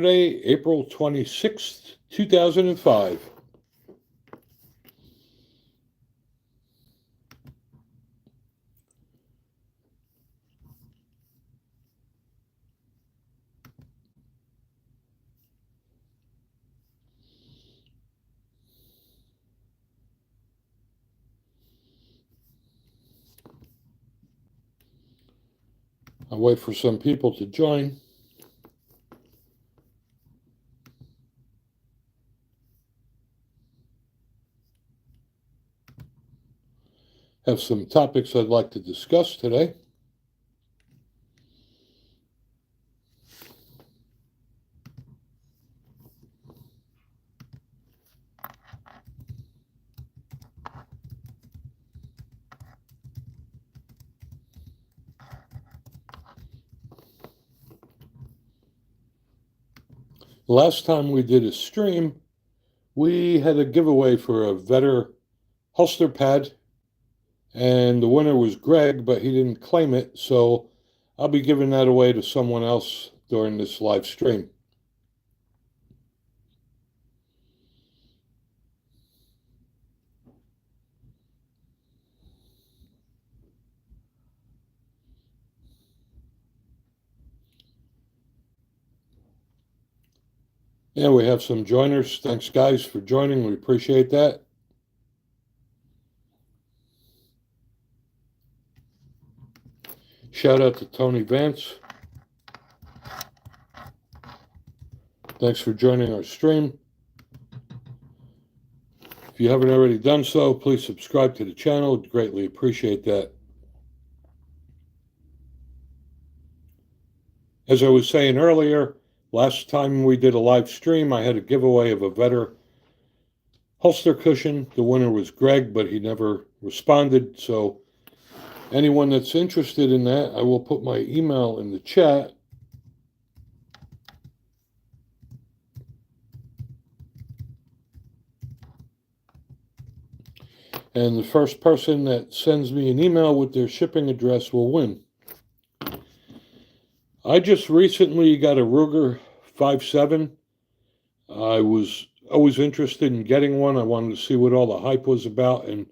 Saturday, April 26th, 2005. I'll wait for some people to join. Have some topics I'd like to discuss today. Last time we did a stream, we had a giveaway for a Vetter holster pad, and the winner was Greg, but he didn't claim it, so I'll be giving that away to someone else during this live stream. Yeah, we have some joiners. Thanks, guys, for joining. We appreciate that. Shout out to Tony Vance. Thanks for joining our stream. If you haven't already done so, please subscribe to the channel. I'd greatly appreciate that. As I was saying earlier, last time we did a live stream, I had a giveaway of a Vetter holster cushion. The winner was Greg, but he never responded. So anyone that's interested in that, I will put my email in the chat. And the first person that sends me an email with their shipping address will win. I just recently got a Ruger 5.7. I was always interested in getting one. I wanted to see what all the hype was about. And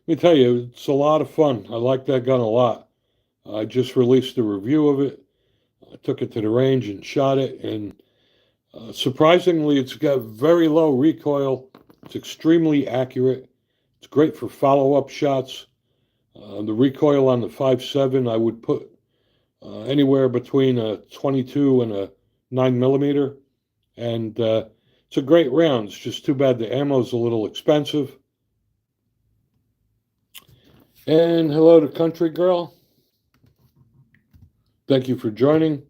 let me tell you, it's a lot of fun. I like that gun a lot. I just released a review of it. I took it to the range and shot it. And surprisingly, it's got very low recoil. It's extremely accurate. It's great for follow-up shots. The recoil on the 5.7, I would put anywhere between a 22 and a 9mm. And it's a great round. It's just too bad the ammo's a little expensive. And hello to Country Girl. Thank you for joining.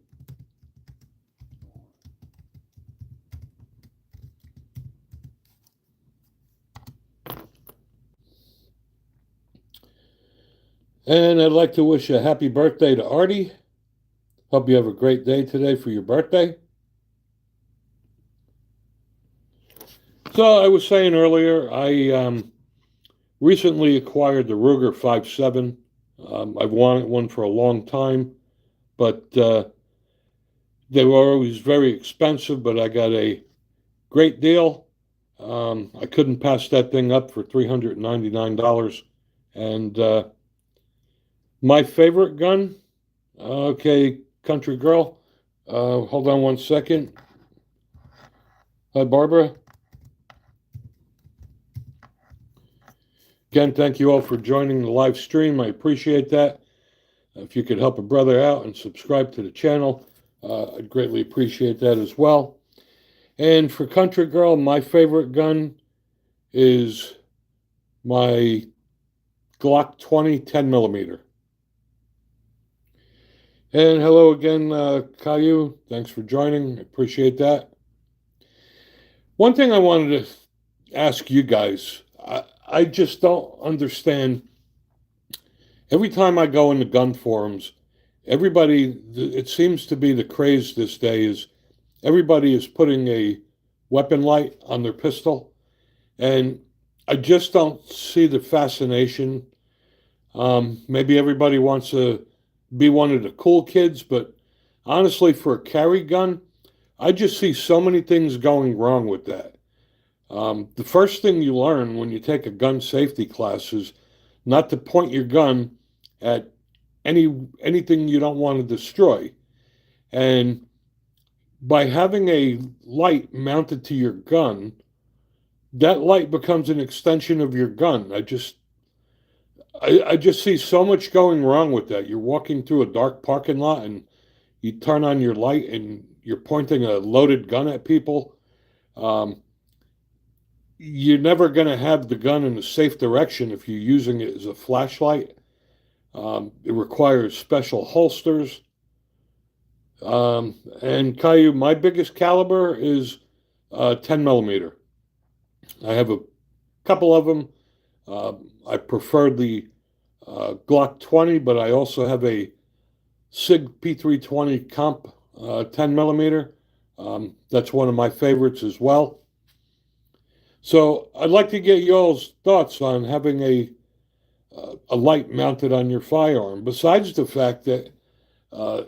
And I'd like to wish a happy birthday to Artie. Hope you have a great day today for your birthday. So I was saying earlier, I recently acquired the Ruger 5.7. I've wanted one for a long time, but they were always very expensive, but I got a great deal. I couldn't pass that thing up for $399. And my favorite gun, okay, Country Girl, hold on one second. Hi, Barbara. Again, thank you all for joining the live stream. I appreciate that. If you could help a brother out and subscribe to the channel, I'd greatly appreciate that as well. And for Country Girl, my favorite gun is my Glock 20 10mm. And hello again, Caillou. Thanks for joining. I appreciate that. One thing I wanted to ask you guys, I just don't understand. Every time I go into gun forums, everybody, it seems to be the craze this day is everybody is putting a weapon light on their pistol. And I just don't see the fascination. Maybe everybody wants to be one of the cool kids, but honestly, for a carry gun, I just see so many things going wrong with that. The first thing you learn when you take a gun safety class is not to point your gun at anything you don't want to destroy. And by having a light mounted to your gun, that light becomes an extension of your gun. I just see so much going wrong with that. You're walking through a dark parking lot and you turn on your light and you're pointing a loaded gun at people. Um, you're never going to have the gun in a safe direction if you're using it as a flashlight. It requires special holsters. And Caillou, my biggest caliber is 10 millimeter. I have a couple of them. I prefer the Glock 20, but I also have a SIG P320 Comp 10 millimeter. That's one of my favorites as well. So I'd like to get y'all's thoughts on having a light mounted on your firearm. Besides the fact that uh,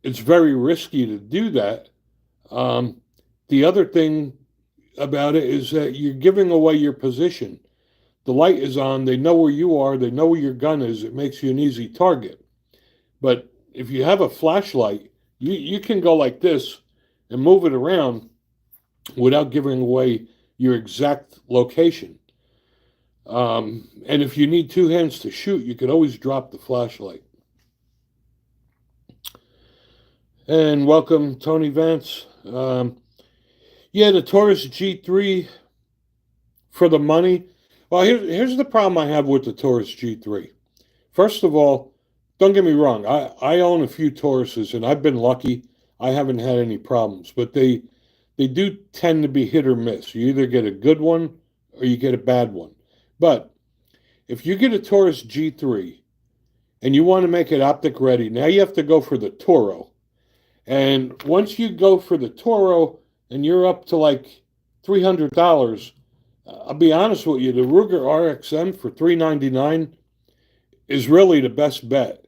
it's very risky to do that, um, the other thing about it is that you're giving away your position. The light is on, they know where you are, they know where your gun is, it makes you an easy target. But if you have a flashlight, you can go like this and move it around without giving away your exact location. And if you need two hands to shoot, you can always drop the flashlight. And welcome, Tony Vance. Yeah, the Taurus G3 for the money. Well, here's the problem I have with the Taurus G3. First of all, don't get me wrong. I own a few Tauruses, and I've been lucky. I haven't had any problems, but they do tend to be hit or miss. You either get a good one or you get a bad one. But if you get a Taurus G3 and you want to make it optic ready, now you have to go for the Toro. And once you go for the Toro and you're up to like $300, I'll be honest with you, the Ruger RXM for $399 is really the best bet.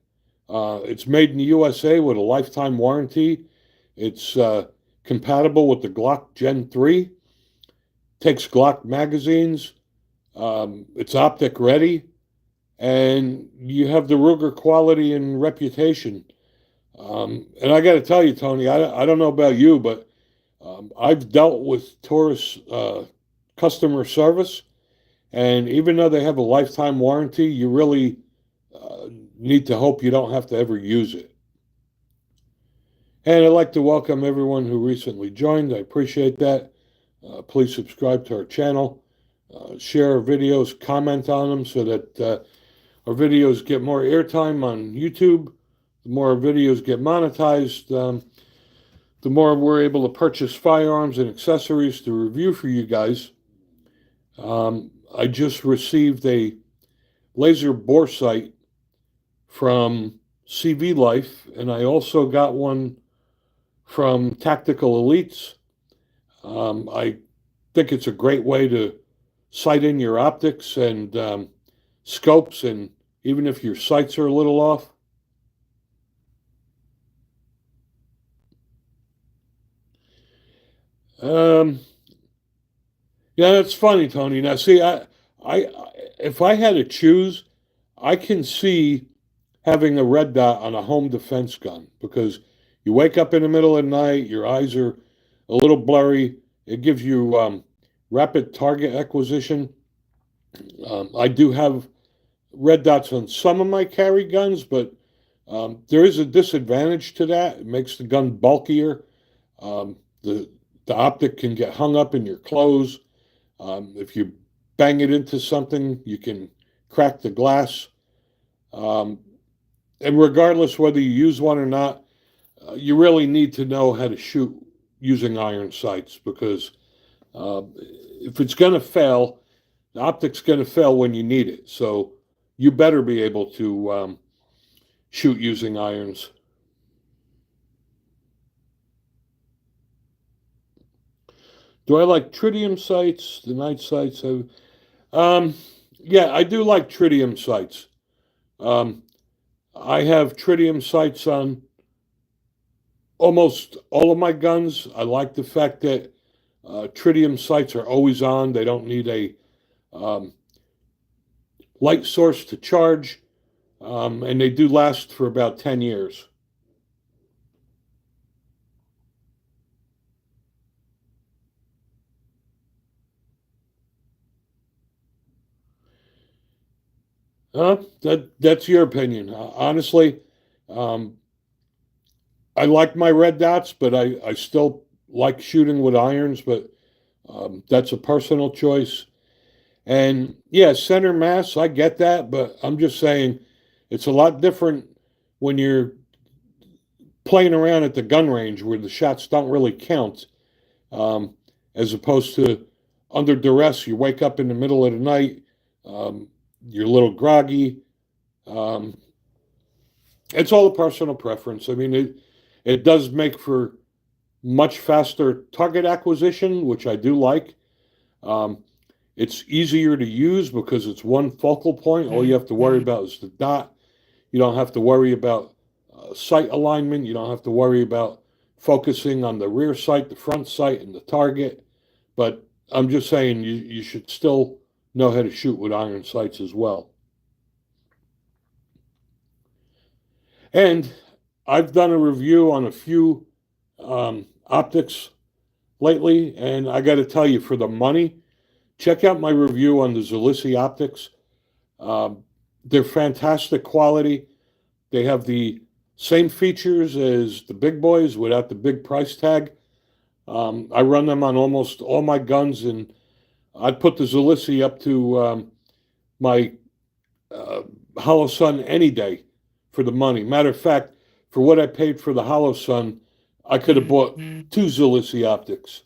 It's made in the USA with a lifetime warranty. It's compatible with the Glock Gen 3. Takes Glock magazines. It's optic ready. And you have the Ruger quality and reputation. And I got to tell you, Tony, I don't know about you, but I've dealt with Taurus customer service. And even though they have a lifetime warranty, you really need to hope you don't have to ever use it. And I'd like to welcome everyone who recently joined. I appreciate that. Please subscribe to our channel, share our videos, comment on them so that our videos get more airtime on YouTube. The more our videos get monetized, the more we're able to purchase firearms and accessories to review for you guys. I just received a laser bore sight from CV Life, and I also got one from Tactical Elites. I think it's a great way to sight in your optics and scopes, and even if your sights are a little off. Yeah, that's funny, Tony. Now, see, I, if I had to choose, I can see having a red dot on a home defense gun because you wake up in the middle of the night, your eyes are a little blurry. It gives you rapid target acquisition. I do have red dots on some of my carry guns, but there is a disadvantage to that. It makes the gun bulkier. The optic can get hung up in your clothes. If you bang it into something, you can crack the glass. Um, and regardless whether you use one or not, you really need to know how to shoot using iron sights because if it's going to fail, the optic's going to fail when you need it. So you better be able to shoot using irons. Do I like tritium sights? The night sights? Um, yeah, I do like tritium sights. Um, I have tritium sights on almost all of my guns. I like the fact that tritium sights are always on. They don't need a um, light source to charge, and they do last for about 10 years. That's your opinion. Honestly, um, I like my red dots, but I still like shooting with irons, but that's a personal choice. And yeah, center mass, I get that, but I'm just saying it's a lot different when you're playing around at the gun range where the shots don't really count, um, as opposed to under duress. You wake up in the middle of the night, um, you're a little groggy. Um, it's all a personal preference. I mean, it does make for much faster target acquisition, which I do like. Um, it's easier to use because it's one focal point. All you have to worry about is the dot. You don't have to worry about sight alignment. You don't have to worry about focusing on the rear sight, the front sight, and the target. But I'm just saying you should still know how to shoot with iron sights as well. And I've done a review on a few optics lately, and I got to tell you, for the money, check out my review on the Zulisi optics. Um, they're fantastic quality. They have the same features as the big boys without the big price tag. I run them on almost all my guns, and I'd put the Zulisi up to my uh, Hollow Sun any day for the money. Matter of fact, for what I paid for the Hollow Sun, I could have bought two Zulisi optics.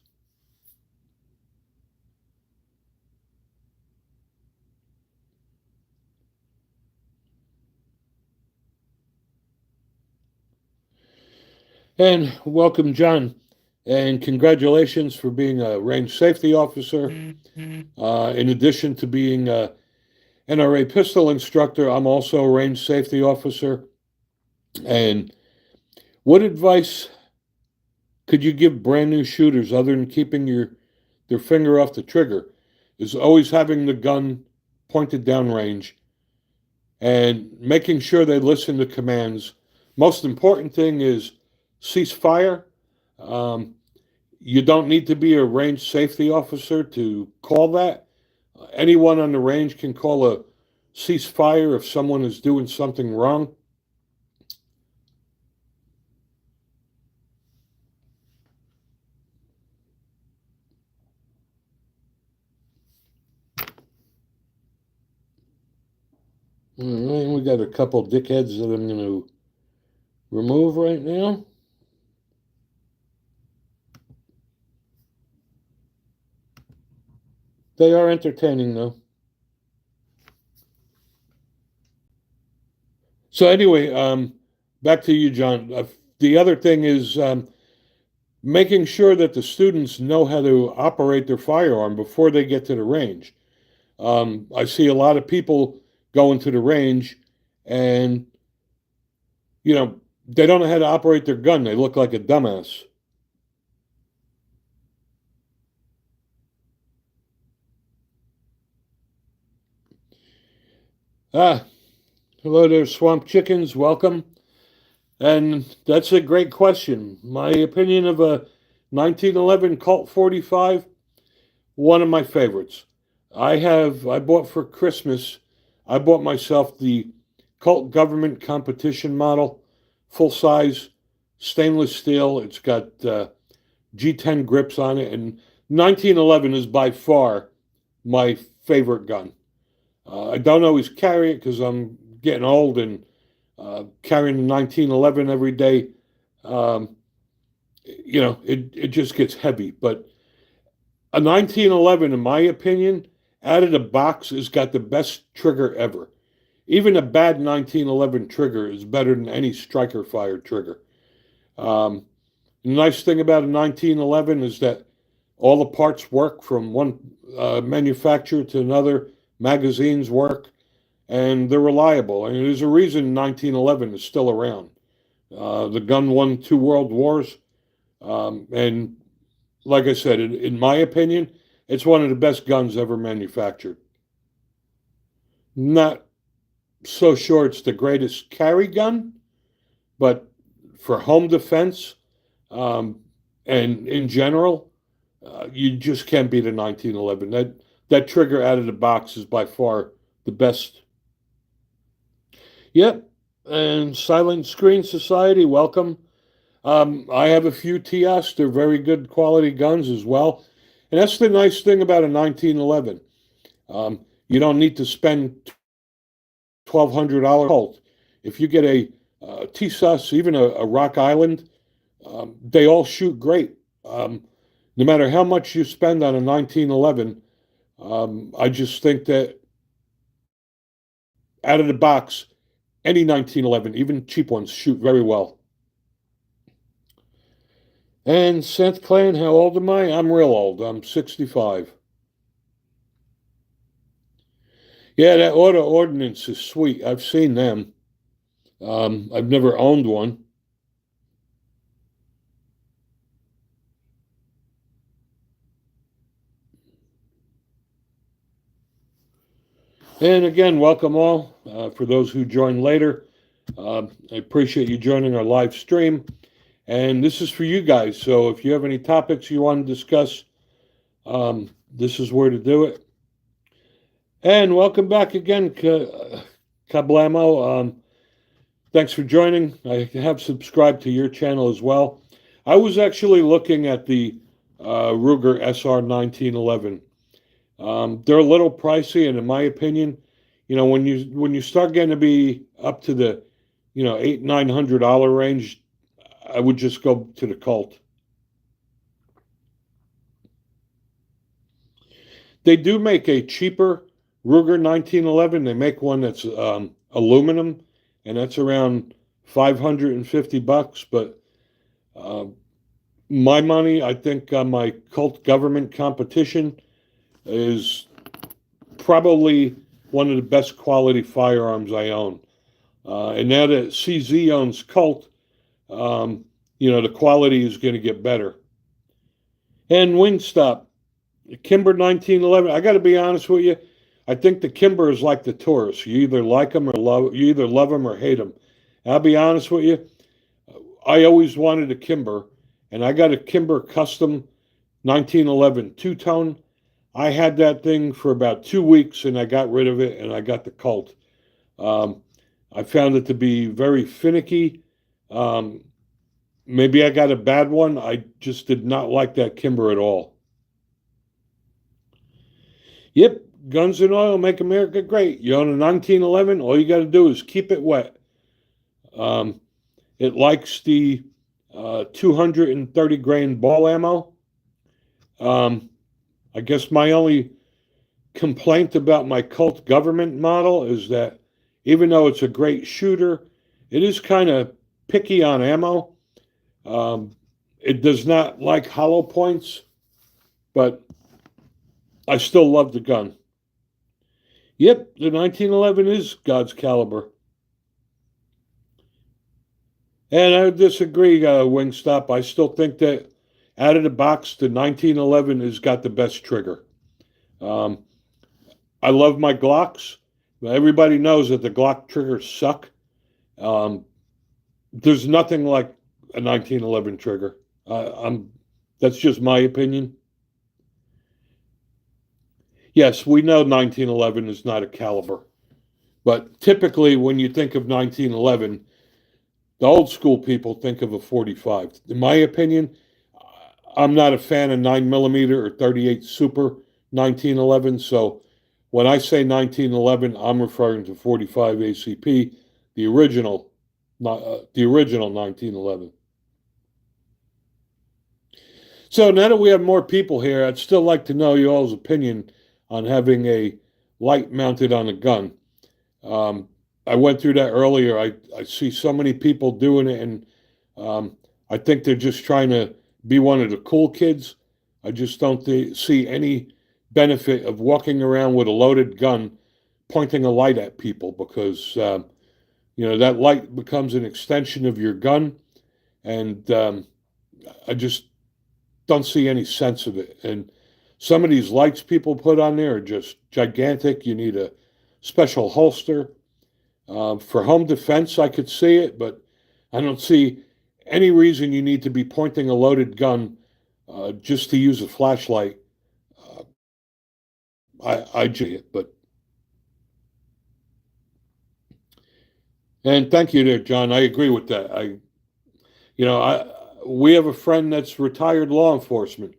And welcome, John. And congratulations for being a range safety officer. In addition to being a NRA pistol instructor, I'm also a range safety officer. And what advice could you give brand new shooters other than keeping their finger off the trigger? Is always having the gun pointed downrange and making sure they listen to commands. Most important thing is cease fire. Um, you don't need to be a range safety officer to call that. Anyone on the range can call a ceasefire if someone is doing something wrong. All right, we got a couple dickheads that I'm going to remove right now. They are entertaining, though. So anyway, back to you, John. The other thing is making sure that the students know how to operate their firearm before they get to the range. I see a lot of people going to the range, and you know they don't know how to operate their gun. They look like a dumbass. Ah, hello there, swamp chickens. Welcome. And that's a great question. My opinion of a 1911 Colt 45, one of my favorites. I bought for Christmas, I bought myself the Colt Government Competition model, full size, stainless steel. It's got G10 grips on it, and 1911 is by far my favorite gun. I don't always carry it because I'm getting old and carrying a 1911 every day, um, it just gets heavy. But a 1911, in my opinion, out of the box, has got the best trigger ever. Even a bad 1911 trigger is better than any striker fired trigger. Um, the nice thing about a 1911 is that all the parts work from one manufacturer to another, magazines work, and they're reliable. And there's a reason 1911 is still around. The gun won 2 world wars. And like I said, in my opinion, it's one of the best guns ever manufactured. Not so sure it's the greatest carry gun, but for home defense um, and in general, you just can't beat a 1911. That trigger out of the box is by far the best. Yep, and Silent Screen Society, welcome. I have a few TS. They're very good quality guns as well. And that's the nice thing about a 1911. You don't need to spend $1,200 Colt. If you get a TSUS, even a Rock Island, they all shoot great. No matter how much you spend on a 1911, I just think that out of the box, any 1911, even cheap ones, shoot very well. And Seth Clan, how old am I? I'm real old. I'm 65. Yeah, that auto ordnance is sweet. I've seen them. I've never owned one. And again, welcome all. For those who join later, I appreciate you joining our live stream. And this is for you guys. So if you have any topics you want to discuss, this is where to do it. And welcome back again, Kablamo. Thanks for joining. I have subscribed to your channel as well. I was actually looking at the Ruger SR 1911. They're a little pricey, and in my opinion, when you start getting to be up to the, $800-900 range, I would just go to the Colt. They do make a cheaper Ruger 1911. They make one that's aluminum, and that's around $550. But my money, I think, my Colt government competition is probably one of the best quality firearms I own. And now that CZ owns Colt, the quality is going to get better. And Wingstop, Kimber 1911. I got to be honest with you. I think the Kimber is like the Taurus. You either like them or you either love them or hate them. And I'll be honest with you. I always wanted a Kimber, and I got a Kimber Custom 1911 two-tone. I had that thing for about 2 weeks, and I got rid of it, and I got the Colt. I found it to be very finicky. Maybe I got a bad one. I just did not like that Kimber at all. Yep, guns and oil make America great. You own a 1911, all you got to do is keep it wet. It likes the 230 grain ball ammo. I guess my only complaint about my Colt government model is that even though it's a great shooter, it is kind of picky on ammo. It does not like hollow points, but I still love the gun. Yep, the 1911 is God's caliber. And I disagree, Wingstop. I still think that out of the box, the 1911 has got the best trigger. I love my Glocks. Everybody knows that the Glock triggers suck. There's nothing like a 1911 trigger. That's just my opinion. Yes, we know 1911 is not a caliber, but typically when you think of 1911, the old school people think of a 45. In my opinion, I'm not a fan of 9mm or 38 Super 1911. So when I say 1911, I'm referring to 45 ACP, the original 1911. So now that we have more people here, I'd still like to know you all's opinion on having a light mounted on a gun. I went through that earlier. I see so many people doing it, and I think they're just trying to be one of the cool kids. I just don't see any benefit of walking around with a loaded gun pointing a light at people because That light becomes an extension of your gun, and I just don't see any sense of it. And some of these lights people put on there are just gigantic. You need a special holster. For home defense, I could see it, but I don't see any reason you need to be pointing a loaded gun just to use a flashlight. Uh, I see it, but and thank you there, John. I agree with that. We have a friend that's retired law enforcement.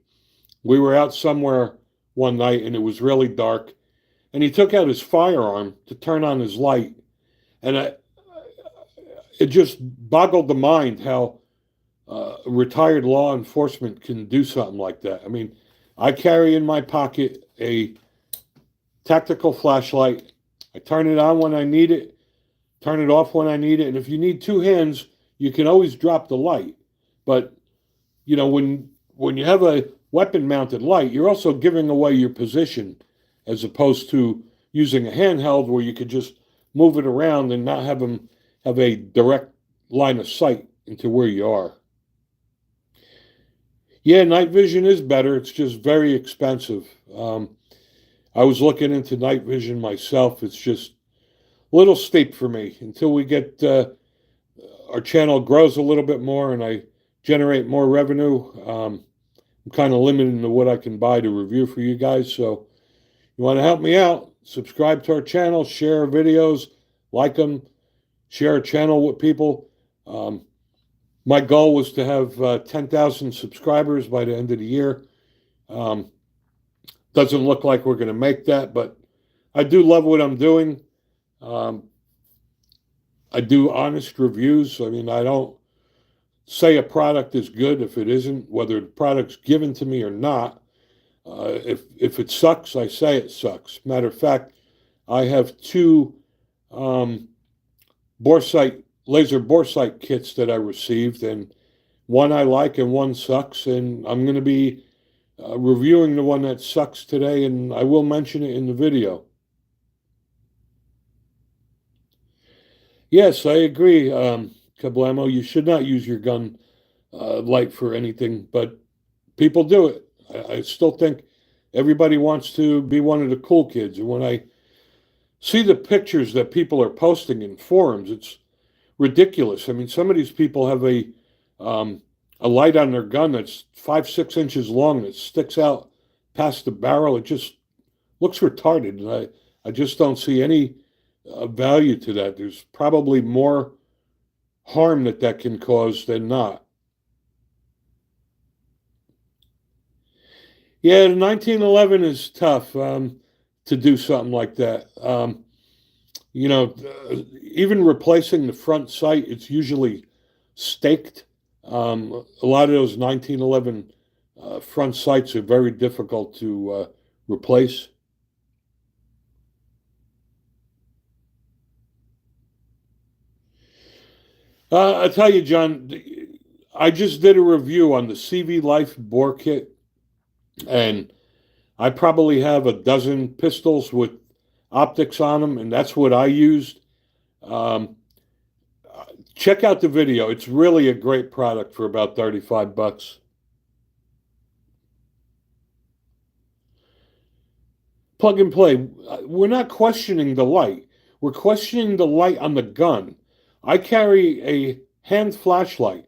We were out somewhere one night and it was really dark, and he took out his firearm to turn on his light, and it just boggled the mind how retired law enforcement can do something like that. I mean, I carry in my pocket a tactical flashlight. I turn it on when I need it, turn it off when I need it, and if you need two hands, you can always drop the light. But when you have a weapon mounted light, you're also giving away your position as opposed to using a handheld where you could just move it around and not have them have a direct line of sight into where you are. Yeah, night vision is better. It's just very expensive. I was looking into night vision myself. It's just a little steep for me until we get our channel grows a little bit more and I generate more revenue. I'm kind of limited to what I can buy to review for you guys. So you want to help me out, subscribe to our channel, share our videos, like them, share our channel with people. My goal was to have 10,000 subscribers by the end of the year. Um, doesn't look like we're going to make that, but I do love what I'm doing. Um, I do honest reviews. I mean, I don't say a product is good if it isn't, whether the product's given to me or not. If it sucks, I say it sucks. Matter of fact, I have two laser bore sight kits that I received, and one I like and one sucks. And I'm going to be reviewing the one that sucks today, and I will mention it in the video. Yes, I agree, Kablamo. You should not use your gun light for anything, but people do it. I still think everybody wants to be one of the cool kids. And when I see the pictures that people are posting in forums, it's ridiculous. I mean, some of these people have a light on their gun that's 5, 6 inches long that sticks out past the barrel. It just looks retarded, and I just don't see any value to that. There's probably more harm that can cause than not. Yeah, the 1911 is tough to do something like that. You know, even replacing the front sight, it's usually staked. A lot of those 1911 front sights are very difficult to replace. I tell you, John, I just did a review on the CV Life bore kit, and I probably have a dozen pistols with optics on them, and that's what I used. Um, Check out the video. It's really a great product for about 35 bucks. Plug and play. We're not questioning the light. We're questioning the light on the gun. I carry a hand flashlight.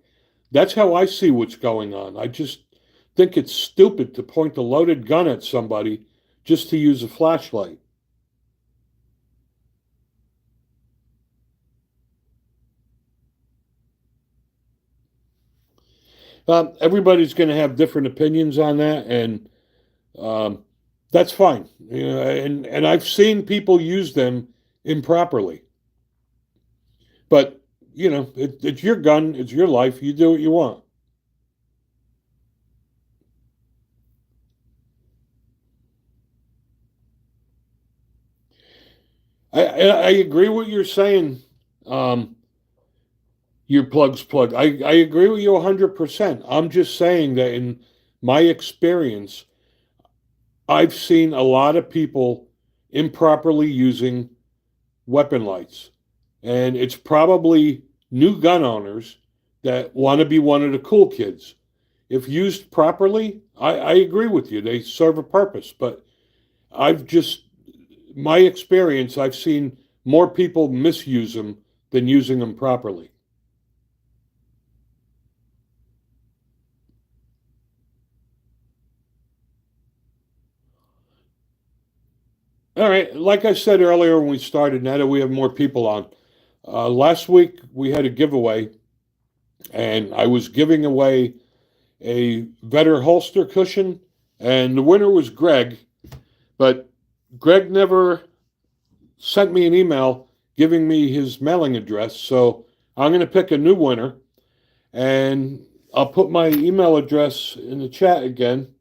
That's how I see what's going on. I just think it's stupid to point a loaded gun at somebody just to use a flashlight. Everybody's going to have different opinions on that, and um, that's fine. And I've seen people use them improperly. But it's your gun, it's your life. You do what you want. I agree with you're saying. Um, your plug's plug. I agree with you 100%. I'm just saying that in my experience, I've seen a lot of people improperly using weapon lights. And it's probably new gun owners that want to be one of the cool kids. If used properly, I agree with you. They serve a purpose. But I've just, my experience, I've seen more people misuse them than using them properly. All right. Like I said earlier when we started, now that we have more people on, last week we had a giveaway, and I was giving away a Vetter holster cushion, and the winner was Greg. But Greg never sent me an email giving me his mailing address, so I'm going to pick a new winner, and I'll put my email address in the chat again.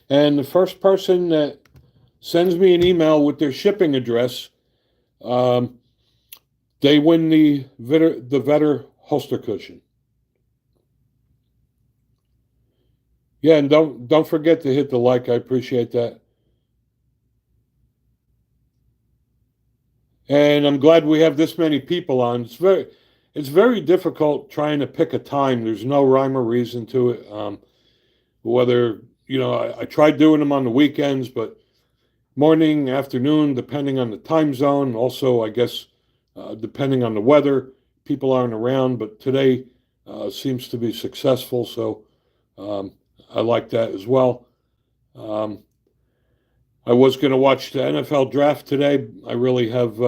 And the first person that sends me an email with their shipping address, um, they win the Vetter holster cushion. Yeah, and don't forget to hit the like. I appreciate that. And I'm glad we have this many people on. It's very difficult trying to pick a time. There's no rhyme or reason to it. Whether I tried doing them on the weekends, but morning, afternoon, depending on the time zone. Also, I guess depending on the weather, people aren't around. But today seems to be successful, so um, I like that as well. Um, I was going to watch the NFL draft today. I really have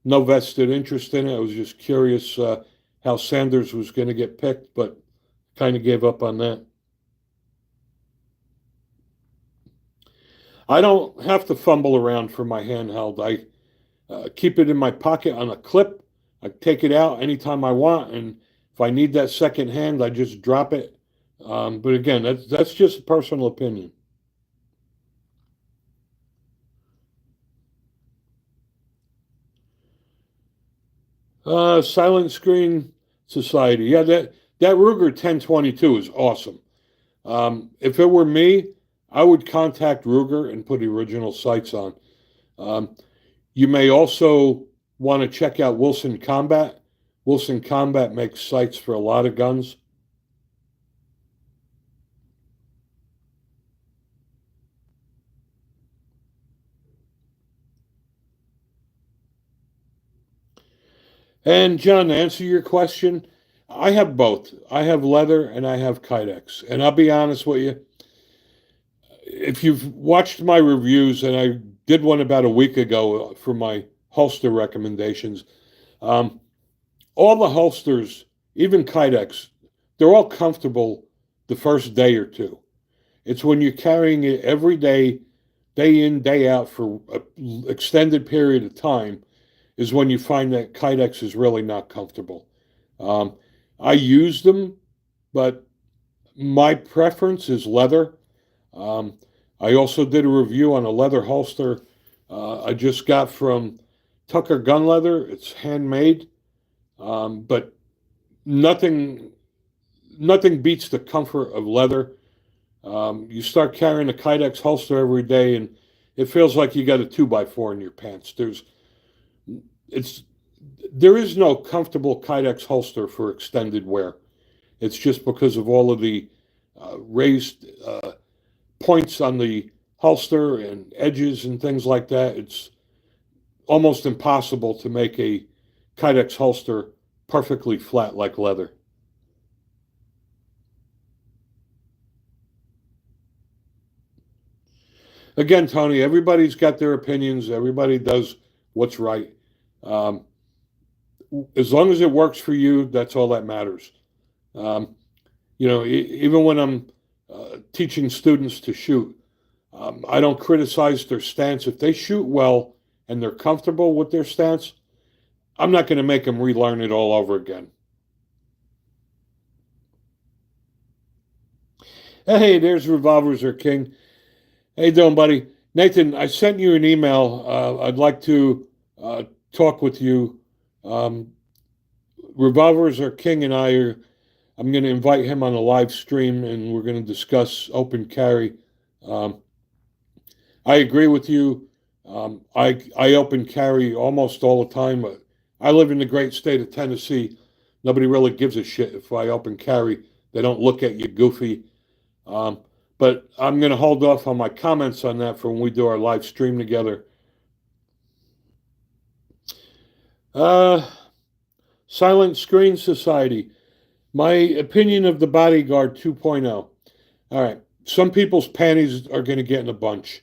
no vested interest in it. I was just curious how Sanders was going to get picked, but kind of gave up on that. I don't have to fumble around for my handheld. I keep it in my pocket on a clip. I take it out anytime I want, and if I need that second hand, I just drop it. But again, that's just a personal opinion. Silent Screen Society. Yeah, that Ruger 1022 is awesome. If it were me, I would contact Ruger and put the original sights on. Um, you may also want to check out Wilson Combat. Wilson Combat makes sights for a lot of guns. And John, to answer your question, I have both. I have leather and I have Kydex. And I'll be honest with you, if you've watched my reviews, and I did one about a week ago for my holster recommendations, um, all the holsters, even Kydex, they're all comfortable the first day or two. It's when you're carrying it every day, day in, day out for an extended period of time, is when you find that Kydex is really not comfortable. Um, I use them, but my preference is leather. Um, I also did a review on a leather holster I just got from Tucker Gun Leather. It's handmade, but nothing nothing beats the comfort of leather. You start carrying a Kydex holster every day, and it feels like you got a 2x4 in your pants. It's there is no comfortable Kydex holster for extended wear. It's just because of all of the raised points on the holster and edges and things like that. It's almost impossible to make a Kydex holster perfectly flat like leather. Again, Tony, everybody's got their opinions. Everybody does what's right. Um, as long as it works for you, that's all that matters. Um, even when I'm teaching students to shoot, I don't criticize their stance. If they shoot well and they're comfortable with their stance, I'm not going to make them relearn it all over again. Hey, there's Revolvers are King. How you doing, buddy? Nathan, I sent you an email. I'd like to talk with you. Um, Revolvers are King and I are I'm going to invite him on a live stream, and we're going to discuss open carry. Um, I agree with you. I open carry almost all the time. I live in the great state of Tennessee. Nobody really gives a shit if I open carry. They don't look at you goofy. Um, but I'm going to hold off on my comments on that for when we do our live stream together. Uh, Silent Screen Society. My opinion of the Bodyguard 2.0. All right. Some people's panties are going to get in a bunch.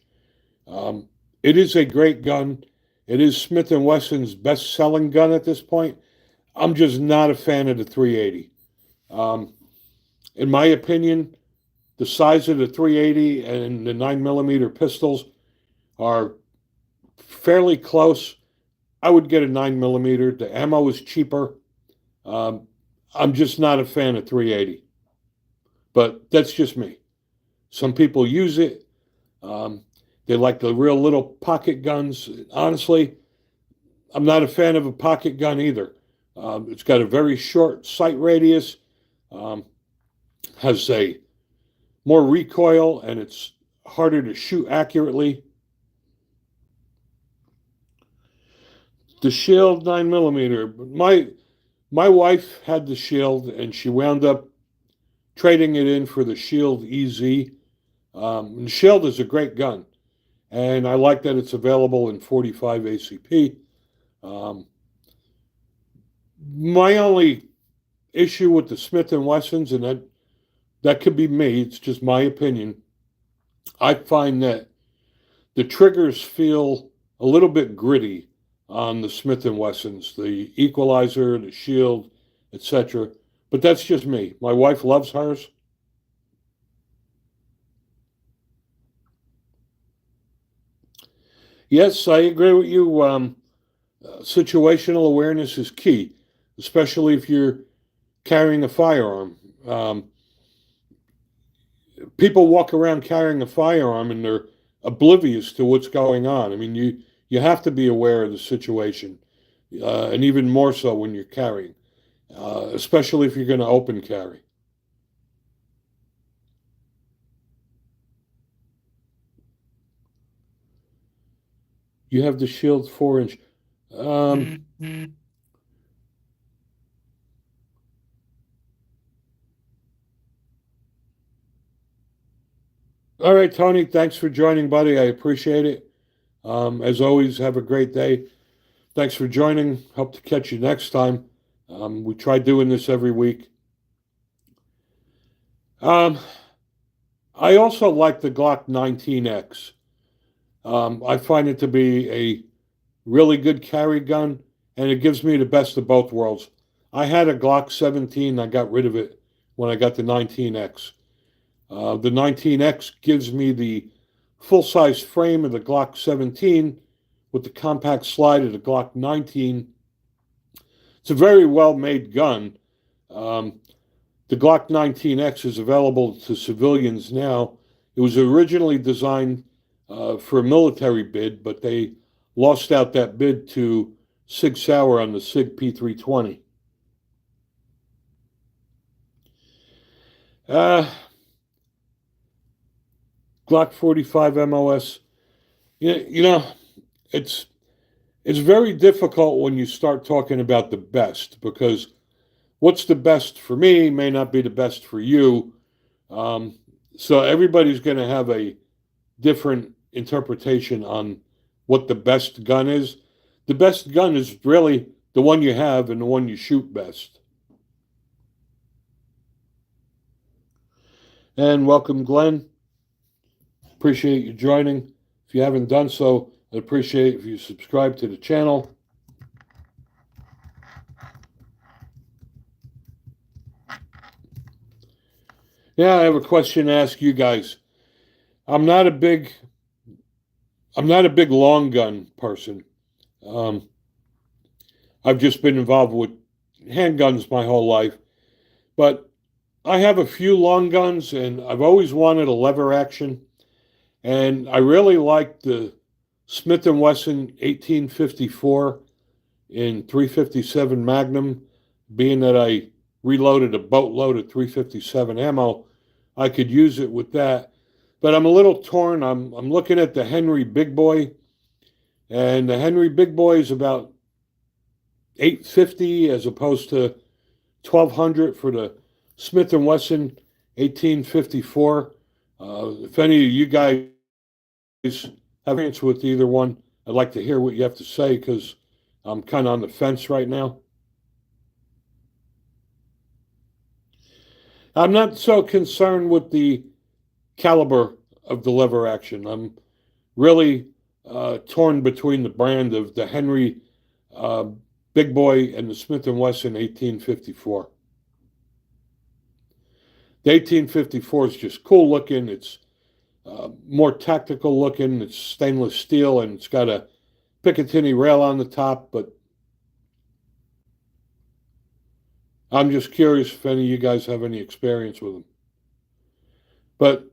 Um, it is a great gun. It is Smith & Wesson's best-selling gun at this point. I'm just not a fan of the 380. In my opinion, the size of the 380 and the 9mm pistols are fairly close. I would get a 9mm. The ammo is cheaper. Um, I'm just not a fan of 380. But that's just me. Some people use it. They like the real little pocket guns. Honestly, I'm not a fan of a pocket gun either. It's got a very short sight radius, has a more recoil, and it's harder to shoot accurately. The Shield 9mm. My wife had the Shield, and she wound up trading it in for the Shield EZ. The Shield is a great gun, and I like that it's available in 45 ACP. My only issue with the Smith & Wessons, and that could be me, it's just my opinion, I find that the triggers feel a little bit gritty on the Smith & Wessons, the equalizer, the shield, etc. But that's just me. My wife loves hers. Yes, I agree with you. Situational awareness is key, especially if you're carrying a firearm. People walk around carrying a firearm and they're oblivious to what's going on. I mean, you have to be aware of the situation, and even more so when you're carrying, especially if you're going to open carry. You have the Shield 4-inch. All right, Tony, thanks for joining, buddy. I appreciate it. As always, have a great day. Thanks for joining. Hope to catch you next time. We try doing this every week. I also like the Glock 19X. I find it to be a really good carry gun, and it gives me the best of both worlds. I had a Glock 17. I got rid of it when I got the 19X. The 19X gives me the full-size frame of the Glock 17 with the compact slide of the Glock 19. It's a very well-made gun. The Glock 19X is available to civilians now. It was originally designed for a military bid, but they lost out that bid to Sig Sauer on the Sig P320. Glock 45 MOS. You know, it's very difficult when you start talking about the best, because what's the best for me may not be the best for you. So everybody's going to have a different interpretation on what the best gun is. The best gun is really the one you have and the one you shoot best. And welcome, Glenn. Appreciate you joining. If you haven't done so, I'd appreciate if you subscribe to the channel. Yeah, I have a question to ask you guys. I'm not a big long gun person. I've just been involved with handguns my whole life, but I have a few long guns, and I've always wanted a lever action. And I really like the Smith & Wesson 1854 in 357 Magnum, being that I reloaded a boatload of 357 ammo, I could use it with that. But I'm a little torn. I'm looking at the Henry Big Boy, and the Henry Big Boy is about 850 as opposed to 1200 for the Smith and Wesson 1854. If any of you guys have experience with either one, I'd like to hear what you have to say because I'm kind of on the fence right now. I'm not so concerned with the caliber of the lever action. I'm really torn between the brand of the Henry Big Boy and the Smith and Wesson 1854. The 1854 is just cool looking. It's more tactical looking. It's stainless steel and it's got a Picatinny rail on the top. But I'm just curious if any of you guys have any experience with them. But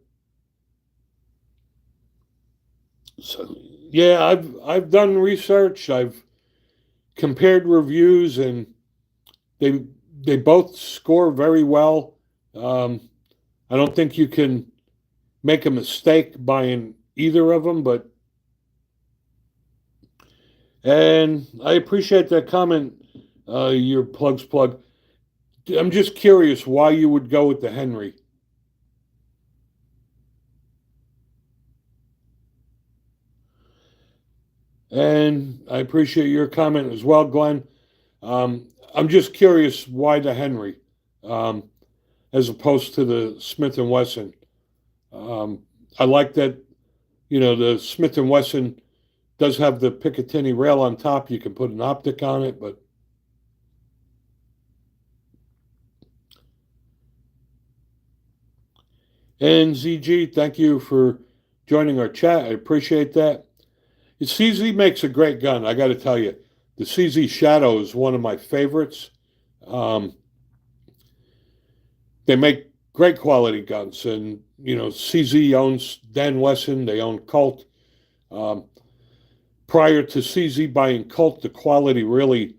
so, yeah, I've done research. I've compared reviews, and they both score very well. I don't think you can make a mistake buying either of them, and I appreciate that comment, your plug's plug. I'm just curious why you would go with the Henry. And I appreciate your comment as well, Glenn. I'm just curious why the Henry, as opposed to the Smith and Wesson. I like that, the Smith and Wesson does have the Picatinny rail on top. You can put an optic on it, but and ZG, thank you for joining our chat. I appreciate that. CZ makes a great gun, I got to tell you. The CZ Shadow is one of my favorites. They make great quality guns, and CZ owns Dan Wesson. They own Colt. Prior to CZ buying Colt, the quality really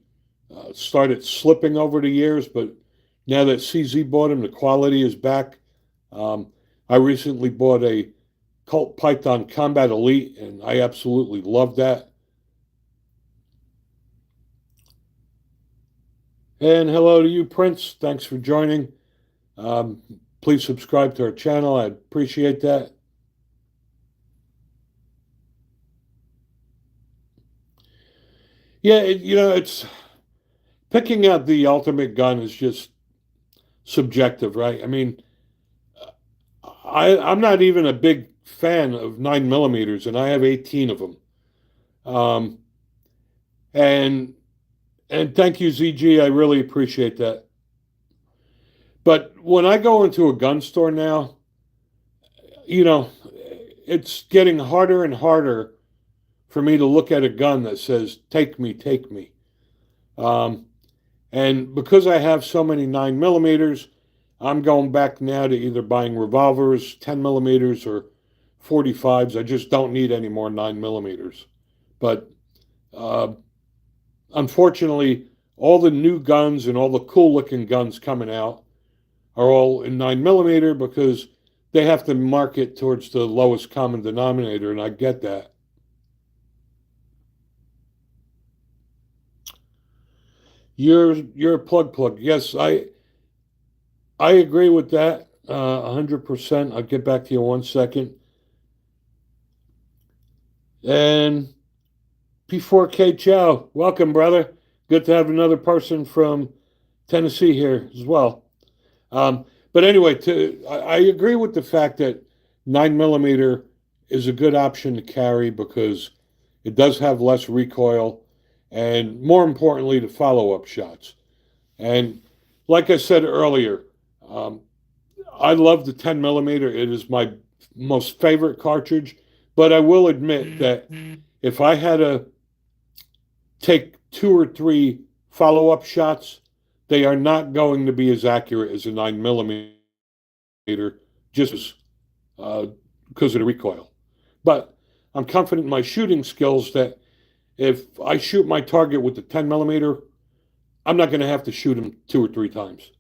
started slipping over the years, but now that CZ bought them, the quality is back. I recently bought a Colt Python Combat Elite, and I absolutely love that. And hello to you, Prince. Thanks for joining. Please subscribe to our channel. I'd appreciate that. Yeah, it's picking out the ultimate gun is just subjective, right? I mean, I'm not even a big fan of 9mm, and I have 18 of them. And thank you, ZG. I really appreciate that. But when I go into a gun store now, it's getting harder and harder for me to look at a gun that says, take me, take me. And because I have so many 9mm, I'm going back now to either buying revolvers, 10mm, or 45s. I just don't need any more 9mm. But unfortunately, all the new guns and all the cool looking guns coming out are all in 9mm because they have to market towards the lowest common denominator, and I get that. You're a plug. Yes, I agree with that 100%. I'll get back to you in 1 second. And P4K Chow, welcome, brother. Good to have another person from Tennessee here as well. But anyway, I agree with the fact that 9mm is a good option to carry because it does have less recoil and, more importantly, the follow-up shots. And like I said earlier, I love the 10mm. It is my most favorite cartridge. But I will admit that if I had to take 2 or 3 follow-up shots, they are not going to be as accurate as a 9mm, just because of the recoil. But I'm confident in my shooting skills that if I shoot my target with the 10mm, I'm not going to have to shoot him 2 or 3 times.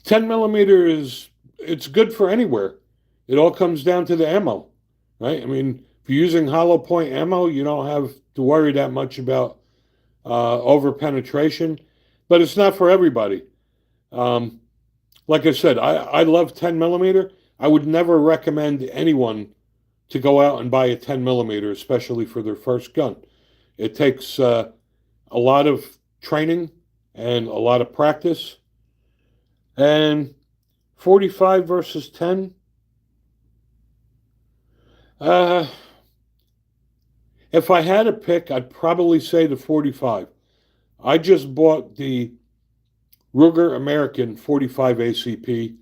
10 millimeter it's good for anywhere. It all comes down to the ammo, right? I mean, if you're using hollow point ammo, you don't have to worry that much about over penetration, but it's not for everybody. Um, like I said, I love 10 millimeter. I would never recommend anyone to go out and buy a 10 millimeter, especially for their first gun. It takes a lot of training and a lot of practice. And 45 versus 10, uh, if I had a pick, I'd probably say the 45. I just bought the Ruger American 45 ACP,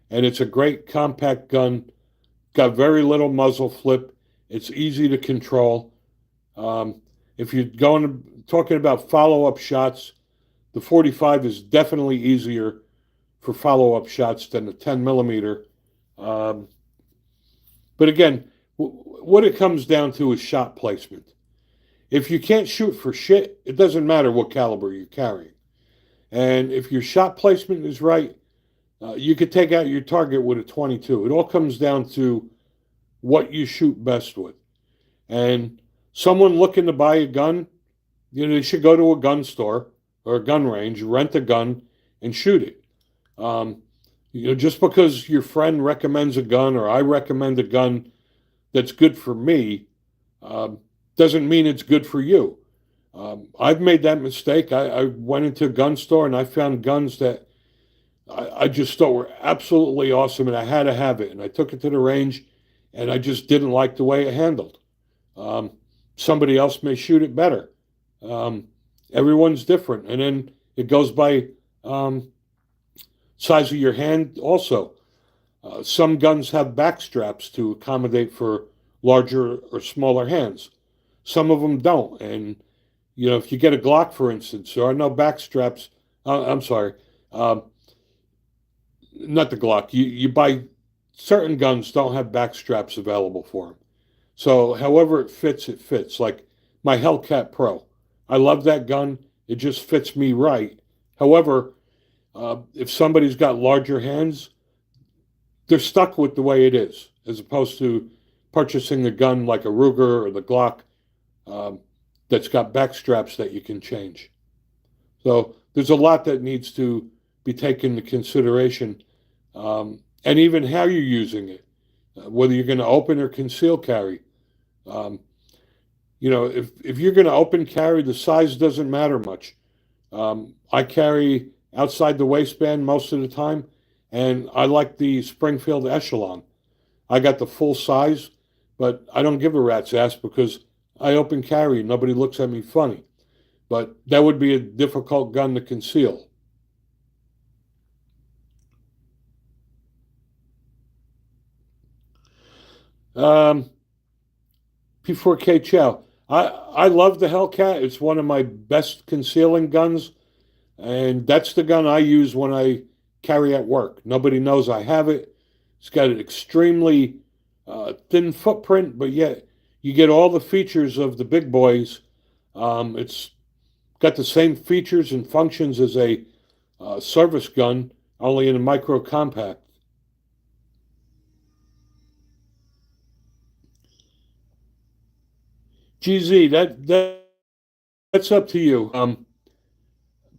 and it's a great compact gun. Got very little muzzle flip. It's easy to control. Um, if you're talking about follow-up shots, the 45 is definitely easier for follow-up shots than the 10 millimeter. Um, but again, what it comes down to is shot placement. If you can't shoot for shit, it doesn't matter what caliber you're carrying. And if your shot placement is right, you could take out your target with a 22. It all comes down to what you shoot best with. And someone looking to buy a gun, they should go to a gun store or a gun range, rent a gun, and shoot it. Um, just because your friend recommends a gun or I recommend a gun that's good for me, um, doesn't mean it's good for you. I've made that mistake. I went into a gun store and I found guns that I just thought were absolutely awesome and I had to have it. And I took it to the range and I just didn't like the way it handled. Um, Somebody else may shoot it better. Um, Everyone's different. And then it goes by size of your hand also. Some guns have back straps to accommodate for larger or smaller hands. Some of them don't. And, if you get a Glock, for instance, there are no back straps. I'm sorry, uh, not the Glock. You buy certain guns don't have back straps available for them. So, however it fits, it fits. Like my Hellcat Pro. I love that gun. It just fits me right. However, if somebody's got larger hands, they're stuck with the way it is, as opposed to purchasing a gun like a Ruger or the Glock um, that's got back straps that you can change. So there's a lot that needs to be taken into consideration, and even how you're using it, whether you're going to open or conceal carry. Um, if you're going to open carry, the size doesn't matter much. I carry outside the waistband most of the time, and I like the Springfield Echelon. I got the full size, but I don't give a rat's ass because I open carry. Nobody looks at me funny. But that would be a difficult gun to conceal. Um, P4K Chow. I love the Hellcat. It's one of my best concealing guns. And that's the gun I use when I carry at work. Nobody knows I have it. It's got an extremely thin footprint, but yet you get all the features of the big boys. It's got the same features and functions as a service gun, only in a micro compact. GZ, that's up to you.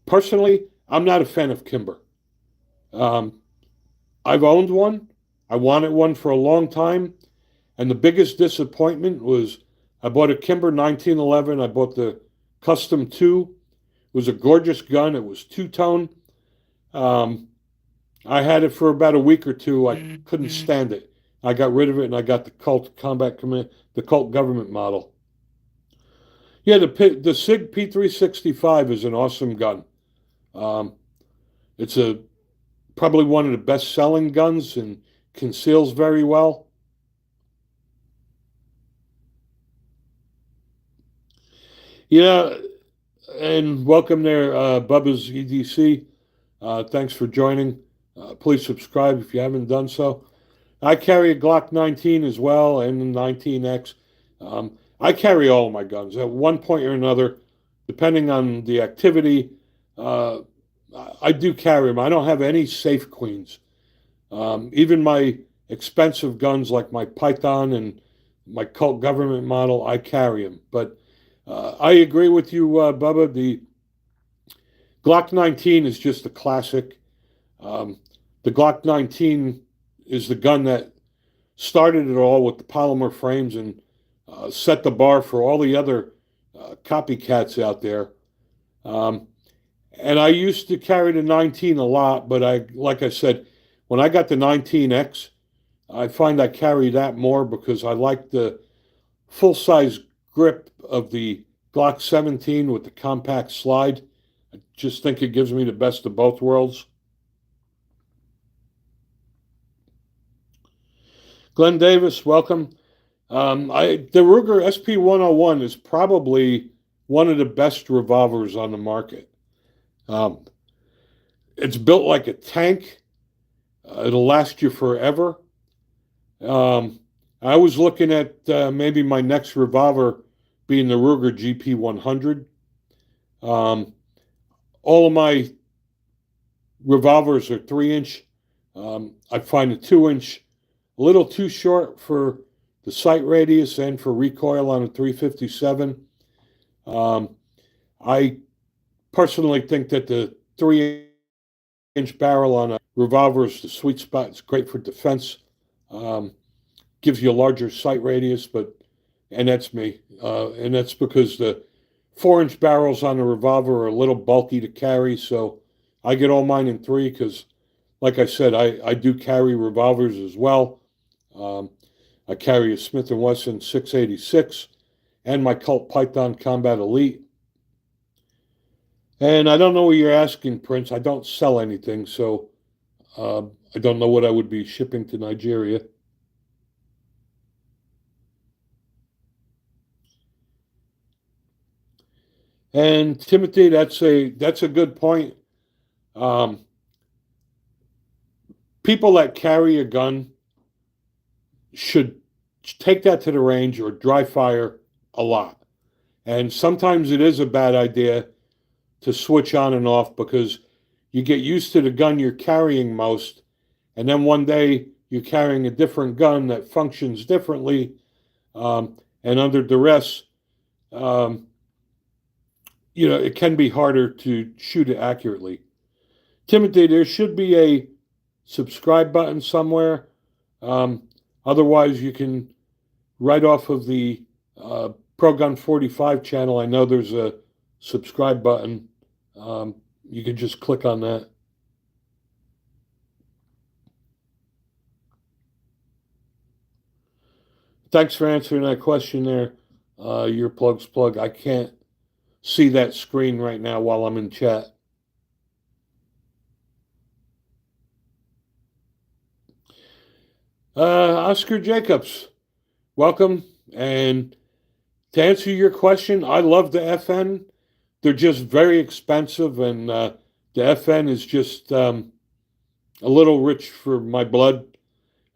Personally, I'm not a fan of Kimber. Um, I've owned one. I wanted one for a long time. And the biggest disappointment was I bought a Kimber 1911. I bought the Custom 2. It was a gorgeous gun. It was two-tone. Um, I had it for about a week or two. I couldn't stand it. I got rid of it and I got the Colt Combat Command, the Colt Government model. Yeah, the SIG P365 is an awesome gun. Um, it's probably one of the best selling guns and conceals very well. Yeah, and welcome there, Bubba's EDC. Thanks for joining. Please subscribe if you haven't done so. I carry a Glock 19 as well and the 19X. I carry all of my guns at one point or another, depending on the activity. Uh, I do carry them. I don't have any safe queens. Even my expensive guns like my Python and my Colt government model, I carry them. But I agree with you, Bubba. The Glock 19 is just a classic. Um, the Glock 19 is the gun that started it all with the polymer frames and set the bar for all the other copycats out there. Um, and I used to carry the 19 a lot, but like I said, when I got the 19X, I find I carry that more because I like the full size grip of the Glock 17 with the compact slide. I just think it gives me the best of both worlds. Glenn Davis, welcome. The Ruger SP-101 is probably one of the best revolvers on the market. Um, it's built like a tank. It'll last you forever. Um, I was looking at maybe my next revolver being the Ruger GP100. Um, all of my revolvers are 3-inch. I find a 2-inch a little too short for the sight radius and for recoil on a 357. I personally think that the 3-inch barrel on a revolver is the sweet spot. It's great for defense. Gives you a larger sight radius, and that's me. And that's because the 4-inch barrels on the revolver are a little bulky to carry. So I get all mine in 3 because, like I said, I do carry revolvers as well. I carry a Smith & Wesson 686 and my Colt Python Combat Elite. And I don't know what you're asking, Prince. I don't sell anything, so I don't know what I would be shipping to Nigeria. And Timothy, that's a good point. Um, People that carry a gun should take that to the range or dry fire a lot. And sometimes it is a bad idea to switch on and off because you get used to the gun you're carrying most, and then one day you're carrying a different gun that functions differently, and under duress, um, it can be harder to shoot it accurately. Timothy, there should be a subscribe button somewhere. Otherwise, you can right off of the Pro Gun 45 channel. I know there's a subscribe button. You can just click on that. Thanks for answering that question there. Your plug's plug. I can't see that screen right now while I'm in chat. Oscar Jacobs, welcome. And to answer your question, I love the FN. They're just very expensive, and the FN is just a little rich for my blood.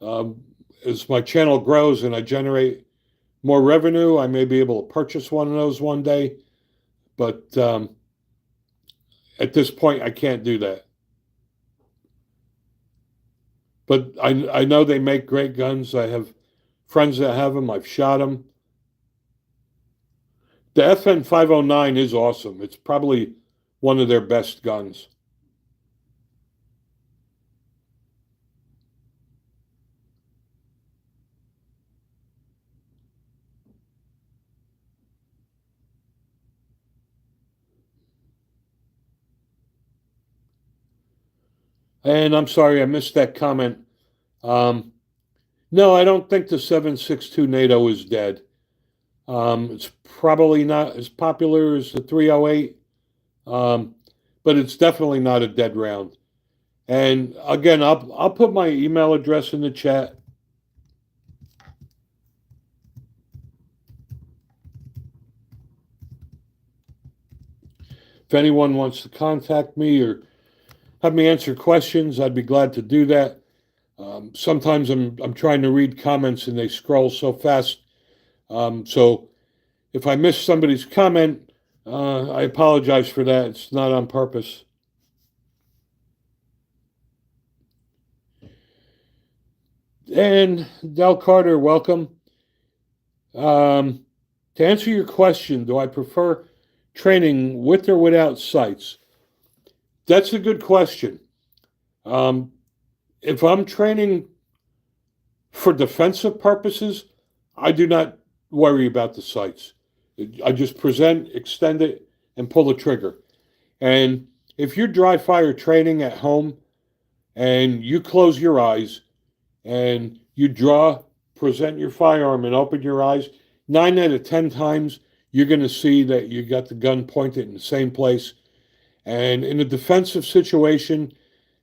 As my channel grows and I generate more revenue, I may be able to purchase one of those one day. But at this point, I can't do that. But I know they make great guns. I have friends that have them. I've shot them. The FN 509 is awesome. It's probably one of their best guns. And I'm sorry, I missed that comment. No, I don't think the 7.62 NATO is dead. It's probably not as popular as the 308, but it's definitely not a dead round. And again, I'll put my email address in the chat. If anyone wants to contact me or have me answer questions, I'd be glad to do that. Sometimes I'm trying to read comments and they scroll so fast. So if I miss somebody's comment, I apologize for that. It's not on purpose. And Del Carter, welcome. Um, to answer your question, do I prefer training with or without sights? That's a good question. Um, if I'm training for defensive purposes, I do not worry about the sights. I just present, extend it, and pull the trigger. And if you're dry fire training at home and you close your eyes and you draw, present your firearm, and open your eyes, 9 out of 10 times you're going to see that you got the gun pointed in the same place. And in a defensive situation,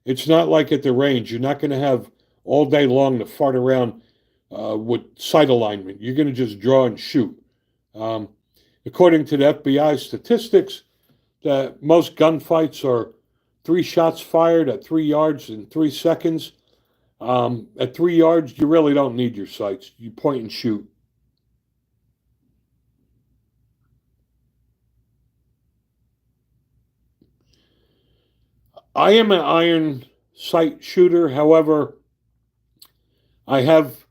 it's not like at the range. You're not going to have all day long to fart around with sight alignment. You're going to just draw and shoot. Um, According to the FBI statistics, that most gunfights are 3 shots fired at 3 yards in 3 seconds. At 3 yards, you really don't need your sights. You point and shoot. I am an iron sight shooter. However, I have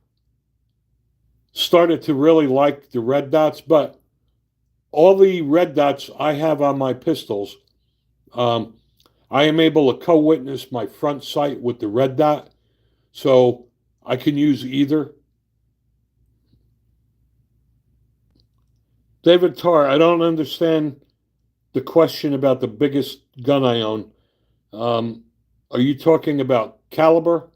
started to really like the red dots, but all the red dots I have on my pistols, um, I am able to co-witness my front sight with the red dot, so I can use either. David Tarr, I don't understand the question about the biggest gun I own. Um, are you talking about caliber?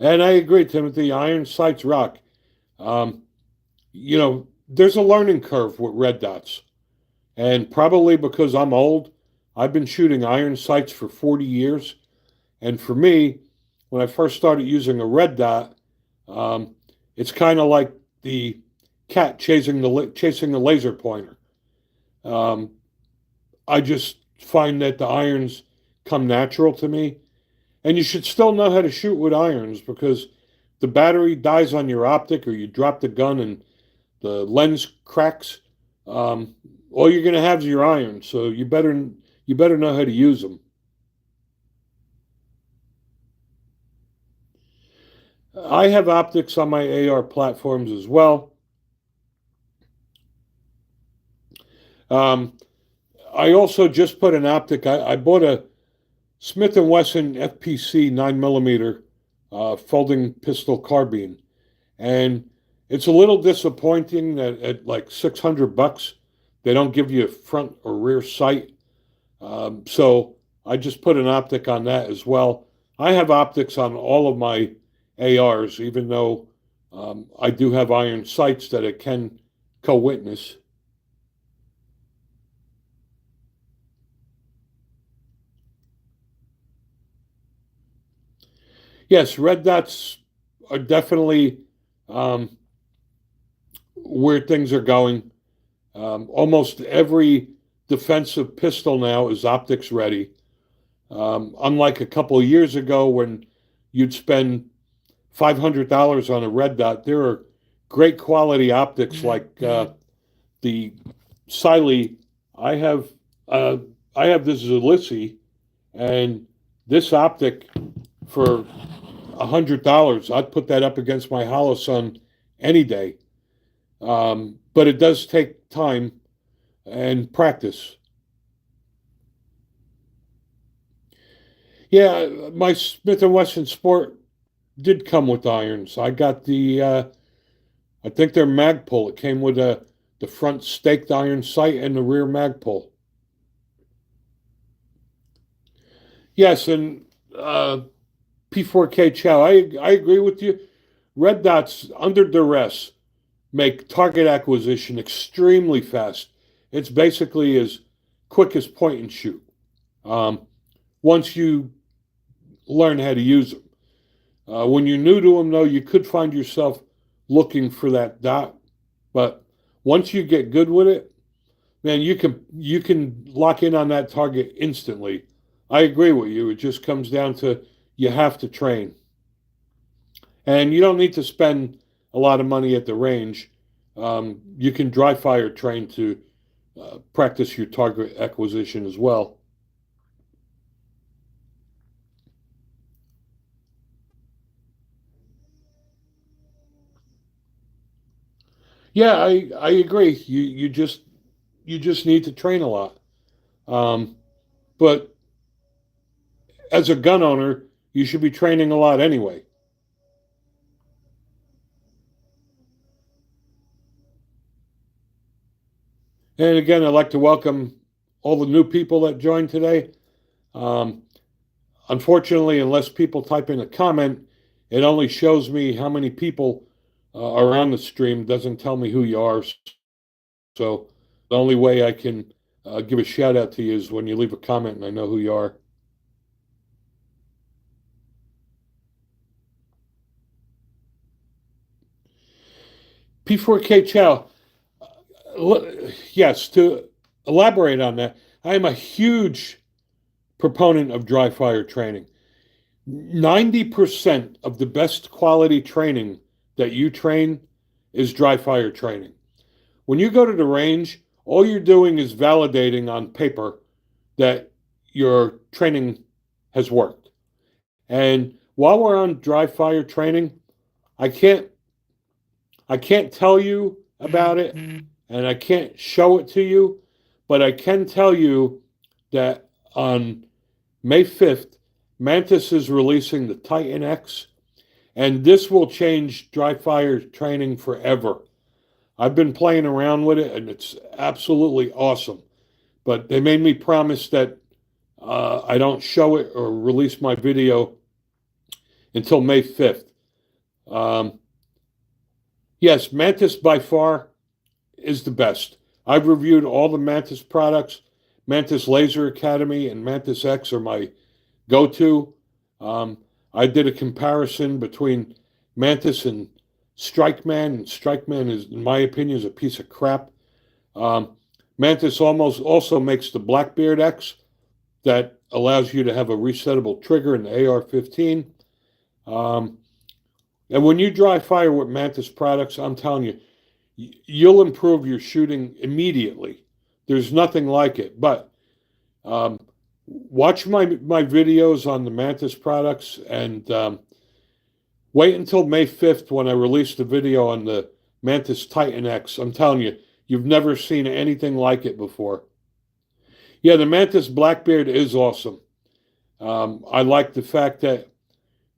And I agree, Timothy. Iron sights rock. Um, there's a learning curve with red dots. And probably because I'm old, I've been shooting iron sights for 40 years. And for me, when I first started using a red dot, um, it's kind of like the cat chasing the laser pointer. Um, I just find that the irons come natural to me. And you should still know how to shoot with irons because the battery dies on your optic or you drop the gun and the lens cracks. Um, all you're going to have is your irons, so you better know how to use them. I have optics on my AR platforms as well. Um, I also just put an optic. I bought a Smith and Wesson FPC 9 millimeter folding pistol carbine, and it's a little disappointing that at like $600 they don't give you a front or rear sight. So I just put an optic on that as well. I have optics on all of my ARs, even though I do have iron sights that it can co-witness. Yes, red dots are definitely um, where things are going. Almost every defensive pistol now is optics ready. Unlike a couple of years ago when you'd spend $500 on a red dot, there are great quality optics like the Siley. I have uh, I have this Zulisi, and this optic for $100, I'd put that up against my Holosun any day. But it does take time and practice. Yeah, my Smith and Wesson Sport did come with irons. I got I think they're Magpul. It came with the front staked iron sight and the rear Magpul. Yes, and P4K Chow, I agree with you. Red dots under duress make target acquisition extremely fast. It's basically as quick as point and shoot. Um, Once you learn how to use them. When you're new to them, though, you could find yourself looking for that dot. But once you get good with it, man, you can lock in on that target instantly. I agree with you. It just comes down to you have to train, and you don't need to spend a lot of money at the range. You can dry fire train to practice your target acquisition as well. Yeah, I agree. You just need to train a lot. Um, but as a gun owner, you should be training a lot anyway. And again, I'd like to welcome all the new people that joined today. Um, Unfortunately, unless people type in a comment, it only shows me how many people are on the stream. It doesn't tell me who you are. So the only way I can give a shout out to you is when you leave a comment and I know who you are. P4K Chow, yes, to elaborate on that, I am a huge proponent of dry fire training. 90% of the best quality training that you train is dry fire training. When you go to the range, all you're doing is validating on paper that your training has worked. And while we're on dry fire training, I can't I can't tell you about it and I can't show it to you, but I can tell you that on May 5th, Mantis is releasing the Titan X, and this will change dry fire training forever. I've been playing around with it, and it's absolutely awesome. But they made me promise that I don't show it or release my video until May 5th. Um, yes, Mantis by far is the best. I've reviewed all the Mantis products. Mantis Laser Academy and Mantis X are my go-to. Um, I did a comparison between Mantis and Strikeman, and Strikeman is, in my opinion, is a piece of crap. Um, Mantis almost also makes the Blackbeard X that allows you to have a resettable trigger in the AR-15. Um, and when you dry fire with Mantis products, I'm telling you, you'll improve your shooting immediately. There's nothing like it. But um, watch my videos on the Mantis products and wait until May 5th when I release the video on the Mantis Titan X. I'm telling you, you've never seen anything like it before. Yeah, the Mantis Blackbeard is awesome. I like the fact that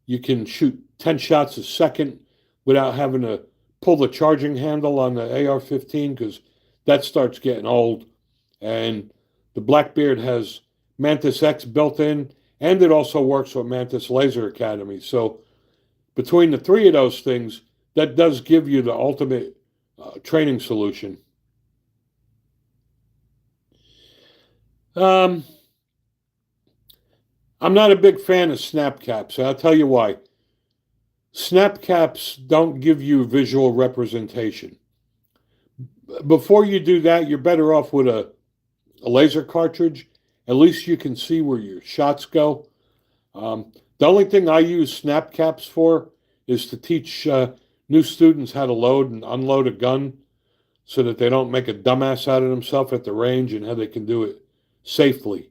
you can shoot 10 shots a second without having to pull the charging handle on the AR-15 because that starts getting old. And the Blackbeard has Mantis X built in, and it also works with Mantis Laser Academy. So between the three of those things, that does give you the ultimate training solution. Um, I'm not a big fan of snap caps. I'll tell you why. Snap caps don't give you visual representation. Before you do that, you're better off with a laser cartridge. At least you can see where your shots go. The only thing I use snap caps for is to teach new students how to load and unload a gun so that they don't make a dumbass out of themselves at the range and how they can do it safely.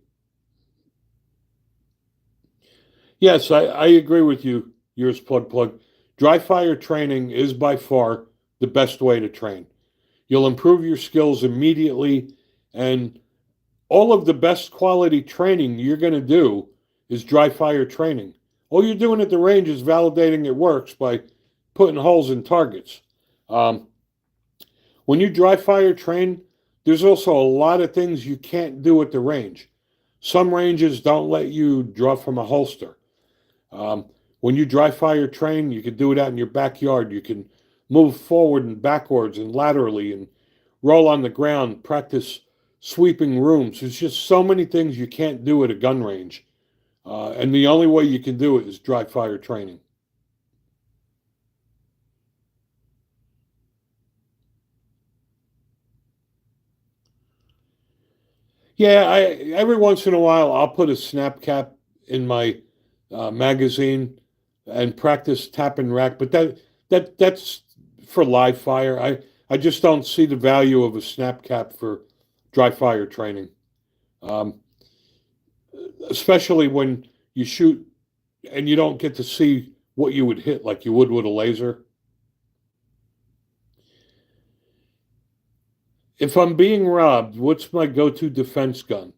Yes, I agree with you, yours plug. Dry fire training is by far the best way to train. You'll improve your skills immediately, and all of the best quality training you're going to do is dry fire training. All you're doing at the range is validating it works by putting holes in targets. Um, when you dry fire train, there's also a lot of things you can't do at the range. Some ranges don't let you draw from a holster. Um, when you dry fire train, you can do it out in your backyard. You can move forward and backwards and laterally and roll on the ground, practice sweeping rooms. There's just so many things you can't do at a gun range. And the only way you can do it is dry fire training. Yeah, every once in a while I'll put a snap cap in my magazine and practice tap and rack, but that's for live fire. I just don't see the value of a snap cap for dry fire training, um, especially when you shoot and you don't get to see what you would hit like you would with a laser. if I'm being robbed, what's my go-to defense gun?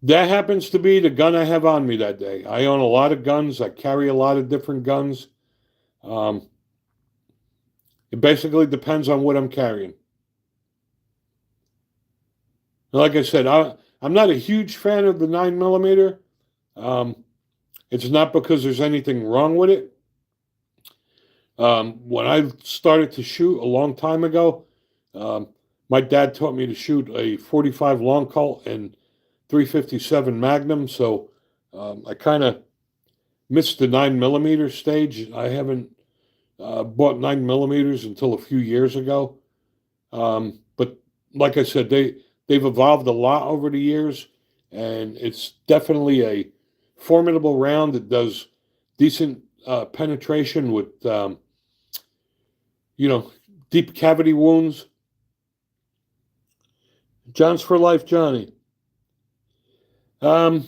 That happens to be the gun I have on me that day. I own a lot of guns. I carry a lot of different guns. Um, it basically depends on what I'm carrying. Like I said, I'm not a huge fan of the 9 millimeter. Um, it's not because there's anything wrong with it. When I started to shoot a long time ago, um, my dad taught me to shoot a 45 long Colt and 357 Magnum. So I kind of missed the 9 millimeter stage. I haven't bought 9 millimeters until a few years ago. But like I said, they've evolved a lot over the years, and it's definitely a formidable round that does decent penetration with you know, deep cavity wounds. John's for life, Johnny. Um,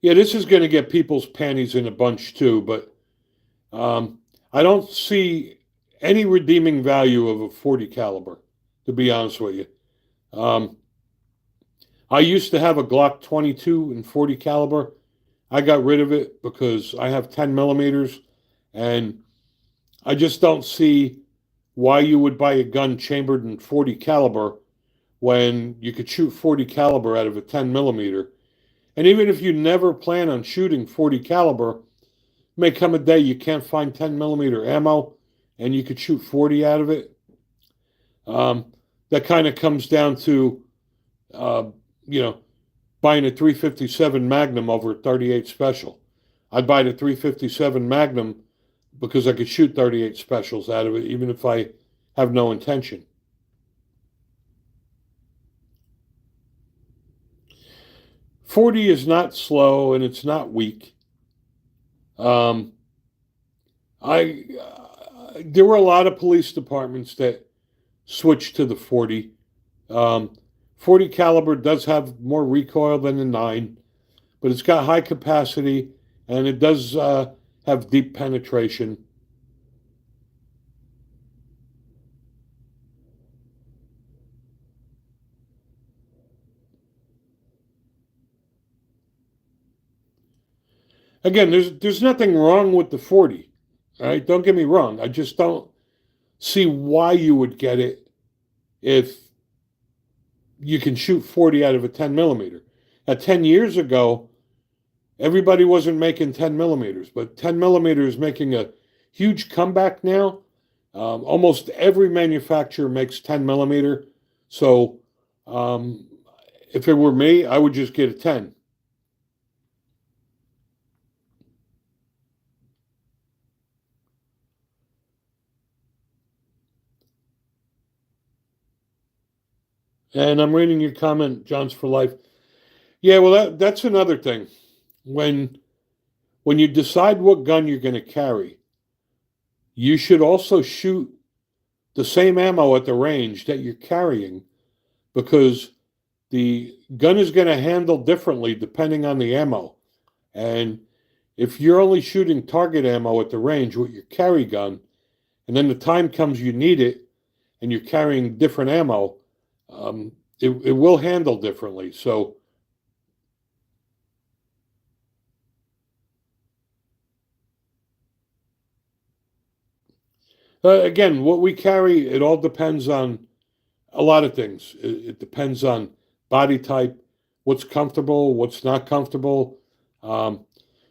yeah, this is going to get people's panties in a bunch too, but um, I don't see any redeeming value of a 40 caliber, to be honest with you. Um, I used to have a Glock 22 and 40 caliber. I got rid of it because I have 10 millimeters, and I just don't see why you would buy a gun chambered in 40 caliber when you could shoot 40 caliber out of a 10 millimeter. And even if you never plan on shooting 40 caliber, may come a day you can't find 10 millimeter ammo and you could shoot 40 out of it. That kind of comes down to, uh, you know, buying a 357 Magnum over a 38 Special. I'd buy the 357 Magnum because I could shoot 38 Specials out of it, even if I have no intention. .40 is not slow and it's not weak. Um, I There were a lot of police departments that switched to the 40. Um, 40 caliber does have more recoil than the 9, but it's got high capacity and it does have deep penetration. Again, there's nothing wrong with the 40. All right, don't get me wrong. I just don't see why you would get it if you can shoot 40 out of a 10 millimeter. Now, 10 years ago, everybody wasn't making 10 millimeters, but 10 millimeters is making a huge comeback now. Almost every manufacturer makes 10 millimeter. So um, if it were me, I would just get a 10. And I'm reading your comment, John's for life. Yeah, well, that's another thing. When when you decide what gun you're going to carry, you should also shoot the same ammo at the range that you're carrying because the gun is going to handle differently depending on the ammo. And if you're only shooting target ammo at the range with your carry gun, and then the time comes you need it and you're carrying different ammo, it will handle differently. So again, what we carry, it all depends on a lot of things. It depends on body type, what's comfortable, what's not comfortable, um,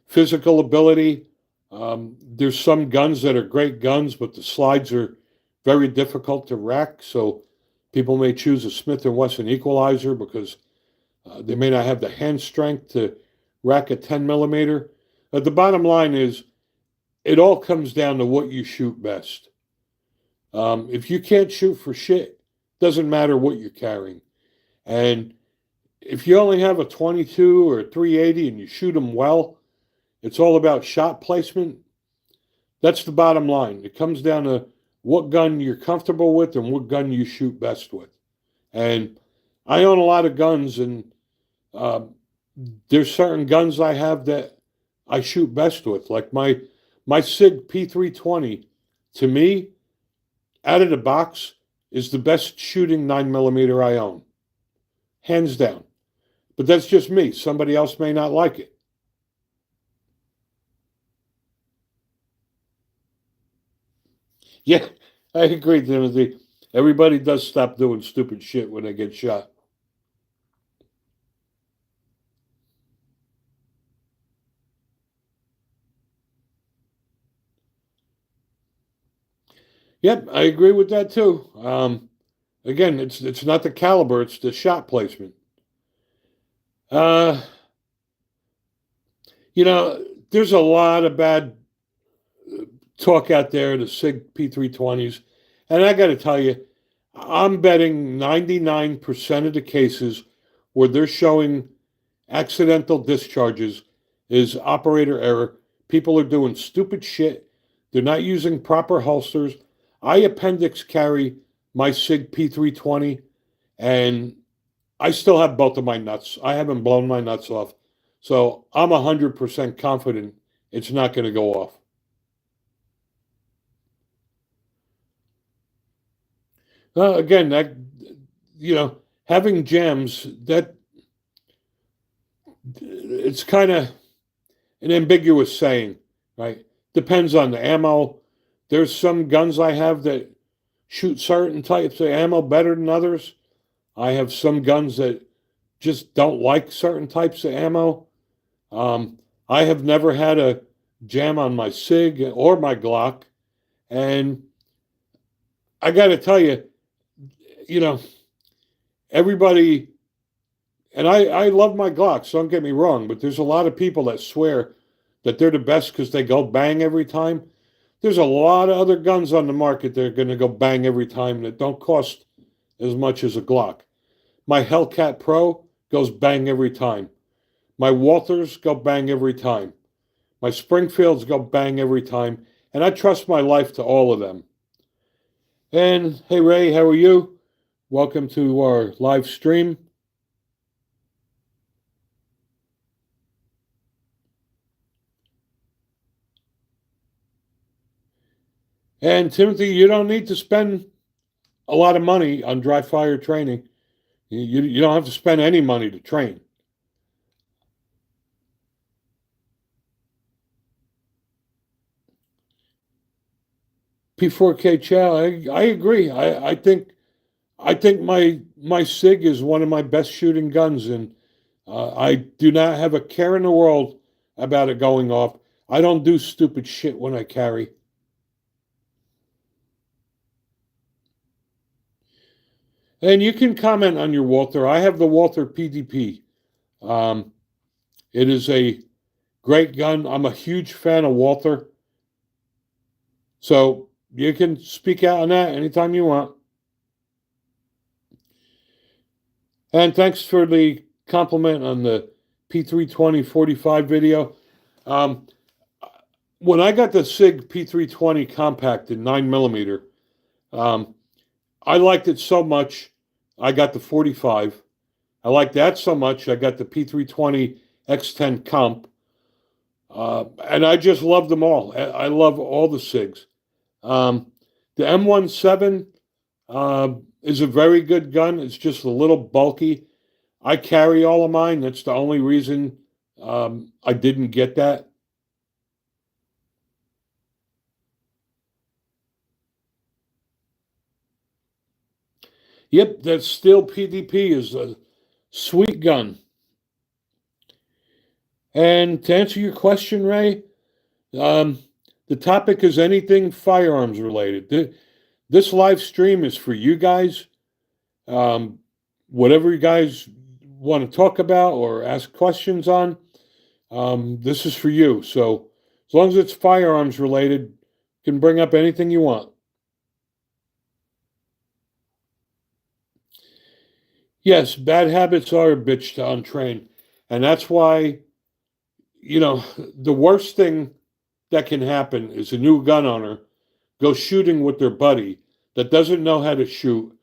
physical ability. There's some guns that are great guns, but the slides are very difficult to rack. So people may choose a Smith and Wesson equalizer because they may not have the hand strength to rack a 10 millimeter. The bottom line is, it all comes down to what you shoot best. If you can't shoot for shit, doesn't matter what you're carrying. And if you only have a 22 or a 380 and you shoot them well, it's all about shot placement. That's the bottom line. It comes down to what gun you're comfortable with and what gun you shoot best with. And I own a lot of guns, and uh, there's certain guns I have that I shoot best with. Like my Sig P320, to me, out of the box, is the best shooting 9mm I own, hands down. But that's just me. Somebody else may not like it. Yeah, I agree, Timothy. Everybody does stop doing stupid shit when they get shot. Yep, I agree with that too. Again, it's not the caliber; it's the shot placement. Uh, there's a lot of bad talk out there, the SIG P320s. And I got to tell you, I'm betting 99% of the cases where they're showing accidental discharges is operator error. People are doing stupid shit. They're not using proper holsters. I appendix carry my SIG P320, and I still have both of my nuts. I haven't blown my nuts off. So I'm 100% confident it's not going to go off. Again, that having jams, that it's kind of an ambiguous saying, right? Depends on the ammo. There's some guns I have that shoot certain types of ammo better than others. I have some guns that just don't like certain types of ammo. I have never had a jam on my SIG or my Glock, and I got to tell you, you know, everybody, and I love my Glocks, don't get me wrong, but there's a lot of people that swear that they're the best because they go bang every time. There's a lot of other guns on the market that are going to go bang every time that don't cost as much as a Glock. My Hellcat Pro goes bang every time. My Walthers go bang every time. My Springfields go bang every time. And I trust my life to all of them. And hey, Ray, how are you? Welcome to our live stream. And Timothy, you don't need to spend a lot of money on dry fire training. You don't have to spend any money to train. P4K Chow, I agree. I think my SIG is one of my best shooting guns, and I do not have a care in the world about it going off. I don't do stupid shit when I carry. And you can comment on your Walther. I have the Walther PDP. Um, it is a great gun. I'm a huge fan of Walther. So you can speak out on that anytime you want. And thanks for the compliment on the P320 45 video. Um, when I got the SIG P320 compact in 9mm, um, I liked it so much, I got the 45. I liked that so much, I got the P320 X10 comp. And I just love them all. I love all the SIGs. The M17 is a very good gun. It's just a little bulky. I carry all of mine. That's the only reason I didn't get that. Yep, that Steel PDP is a sweet gun. And to answer your question, Ray, um, the topic is anything firearms related. This live stream is for you guys. Um, whatever you guys want to talk about or ask questions on, this is for you. So as long as it's firearms related, you can bring up anything you want. Yes, bad habits are a bitch to untrain. And that's why, the worst thing that can happen is a new gun owner goes shooting with their buddy that doesn't know how to shoot,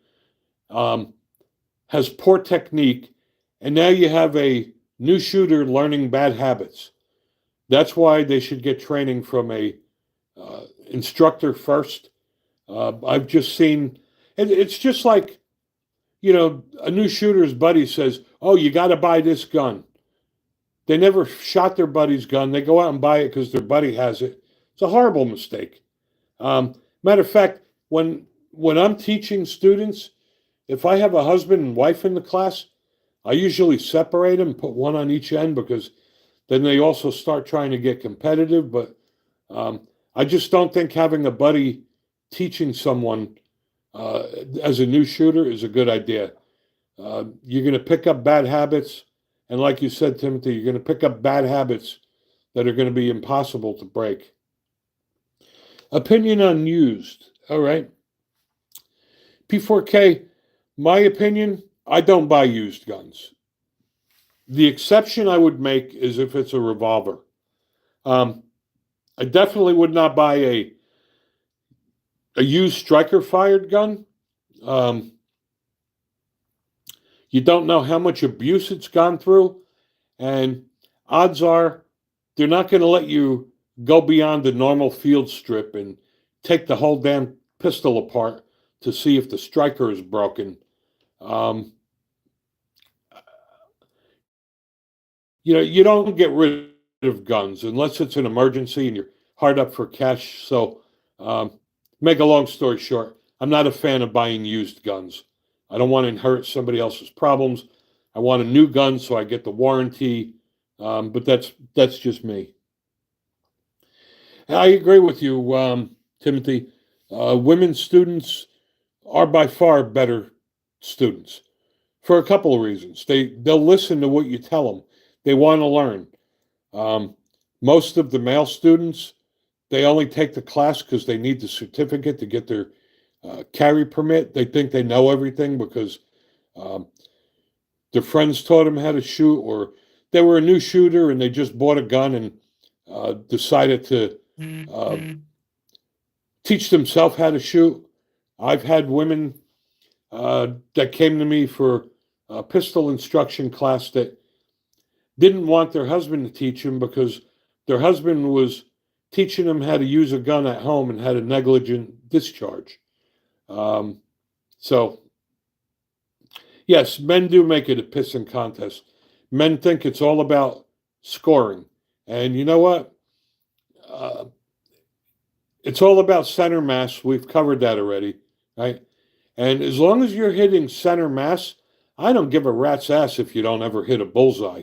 um, has poor technique, and now you have a new shooter learning bad habits. That's why they should get training from a instructor first. I've just seen, it's just like, a new shooter's buddy says, "Oh, you got to buy this gun." They never shot their buddy's gun. They go out and buy it because their buddy has it. It's a horrible mistake. Matter of fact, when I'm teaching students, if I have a husband and wife in the class, I usually separate them, put one on each end, because then they also start trying to get competitive. But I just don't think having a buddy teaching someone as a new shooter is a good idea. You're going to pick up bad habits. And like you said, Timothy, you're going to pick up bad habits that are going to be impossible to break. Opinion on used. All right. P4K, my opinion, I don't buy used guns. The exception I would make is if it's a revolver. I definitely would not buy a used striker fired gun. You don't know how much abuse it's gone through, and odds are they're not going to let you go beyond the normal field strip and take the whole damn pistol apart to see if the striker is broken. You don't get rid of guns unless it's an emergency and you're hard up for cash. So, make a long story short, I'm not a fan of buying used guns. I don't want to inherit somebody else's problems. I want a new gun so I get the warranty. But that's just me. I agree with you, Timothy. Women students are by far better students for a couple of reasons. They'll listen to what you tell them. They want to learn. Most of the male students, they only take the class because they need the certificate to get their carry permit. They think they know everything because their friends taught them how to shoot, or they were a new shooter and they just bought a gun and decided to teach themselves how to shoot. I've had women that came to me for a pistol instruction class that didn't want their husband to teach them because their husband was teaching them how to use a gun at home and had a negligent discharge. So, yes, men do make it a pissing contest. Men think it's all about scoring. And you know what? It's all about center mass. We've covered that already, right? And as long as you're hitting center mass, I don't give a rat's ass if you don't ever hit a bullseye.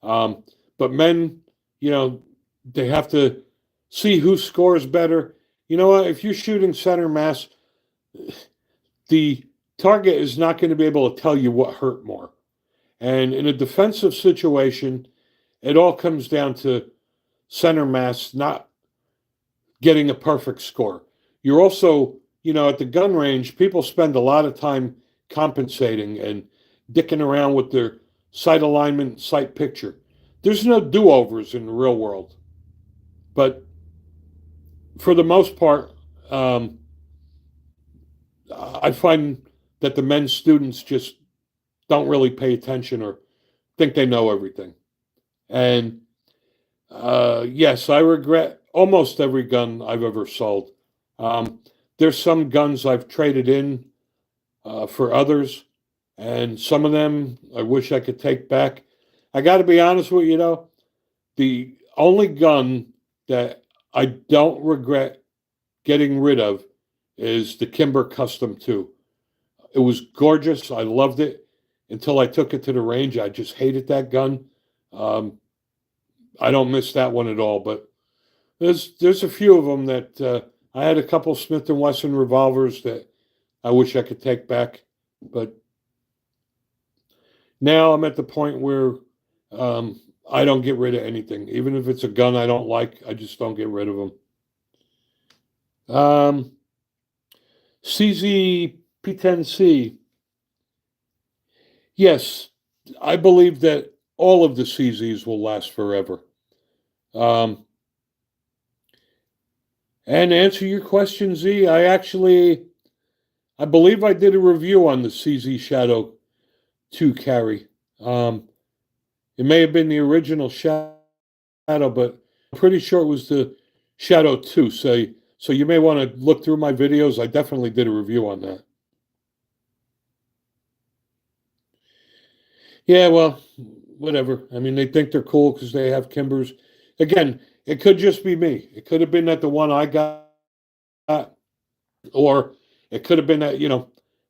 But men, they have to see who scores better. You know what? If you're shooting center mass, the target is not going to be able to tell you what hurt more. And in a defensive situation, it all comes down to center mass not getting a perfect score. You're also, at the gun range, people spend a lot of time compensating and dicking around with their sight alignment, sight picture. There's no do-overs in the real world. But for the most part, I find that the men's students just don't really pay attention or think they know everything. And yes, I regret almost every gun I've ever sold. There's some guns I've traded in for others, and some of them I wish I could take back. I got to be honest with you, though. The only gun that I don't regret getting rid of is the Kimber Custom 2. It was gorgeous. I loved it until I took it to the range. I just hated that gun. I don't miss that one at all, but there's a few of them that I had a couple Smith & Wesson revolvers that I wish I could take back, but now I'm at the point where I don't get rid of anything. Even if it's a gun I don't like, I just don't get rid of them. CZ P10C. Yes, I believe that all of the CZs will last forever. And to answer your question, Z, I believe I did a review on the CZ Shadow 2 carry. It may have been the original Shadow, but I'm pretty sure it was the Shadow 2. So you may want to look through my videos. I definitely did a review on that. Yeah, well, whatever. I mean, they think they're cool because they have Kimbers. Again, it could just be me. It could have been that the one I got, or it could have been that,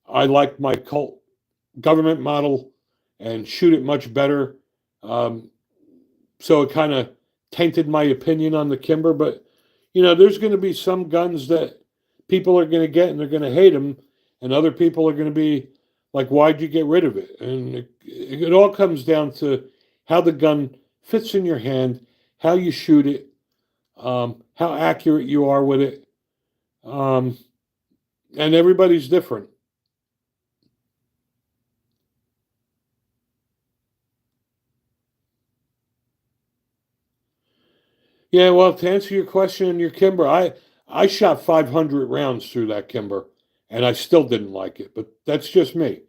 I like my Colt government model and shoot it much better. Um, so it kind of tainted my opinion on the Kimber. But, there's going to be some guns that people are going to get and they're going to hate them. And other people are going to be like, why'd you get rid of it? And it all comes down to how the gun fits in your hand, how you shoot it, how accurate you are with it. Um, and everybody's different. Yeah, well, to answer your question on your Kimber, I shot 500 rounds through that Kimber, and I still didn't like it. But that's just me.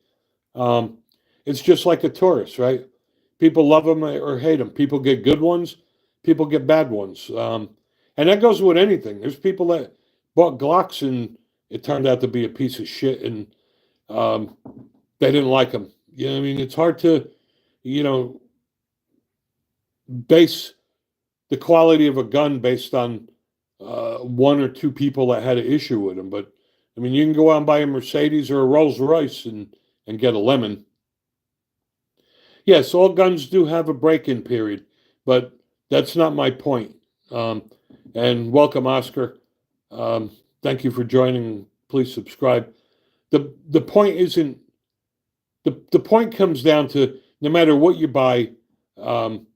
Um, it's just like a Taurus, right? People love them or hate them. People get good ones, people get bad ones, and that goes with anything. There's people that bought Glocks and it turned out to be a piece of shit, and um, they didn't like them. I mean, it's hard to, you know, base the quality of a gun based on one or two people that had an issue with them. But I mean, you can go out and buy a Mercedes or a Rolls Royce and get a lemon. Yes, all guns do have a break-in period, but that's not my point. Um, and welcome, Oscar. Um, Thank you for joining. Please subscribe. The point isn't the point comes down to no matter what you buy, um,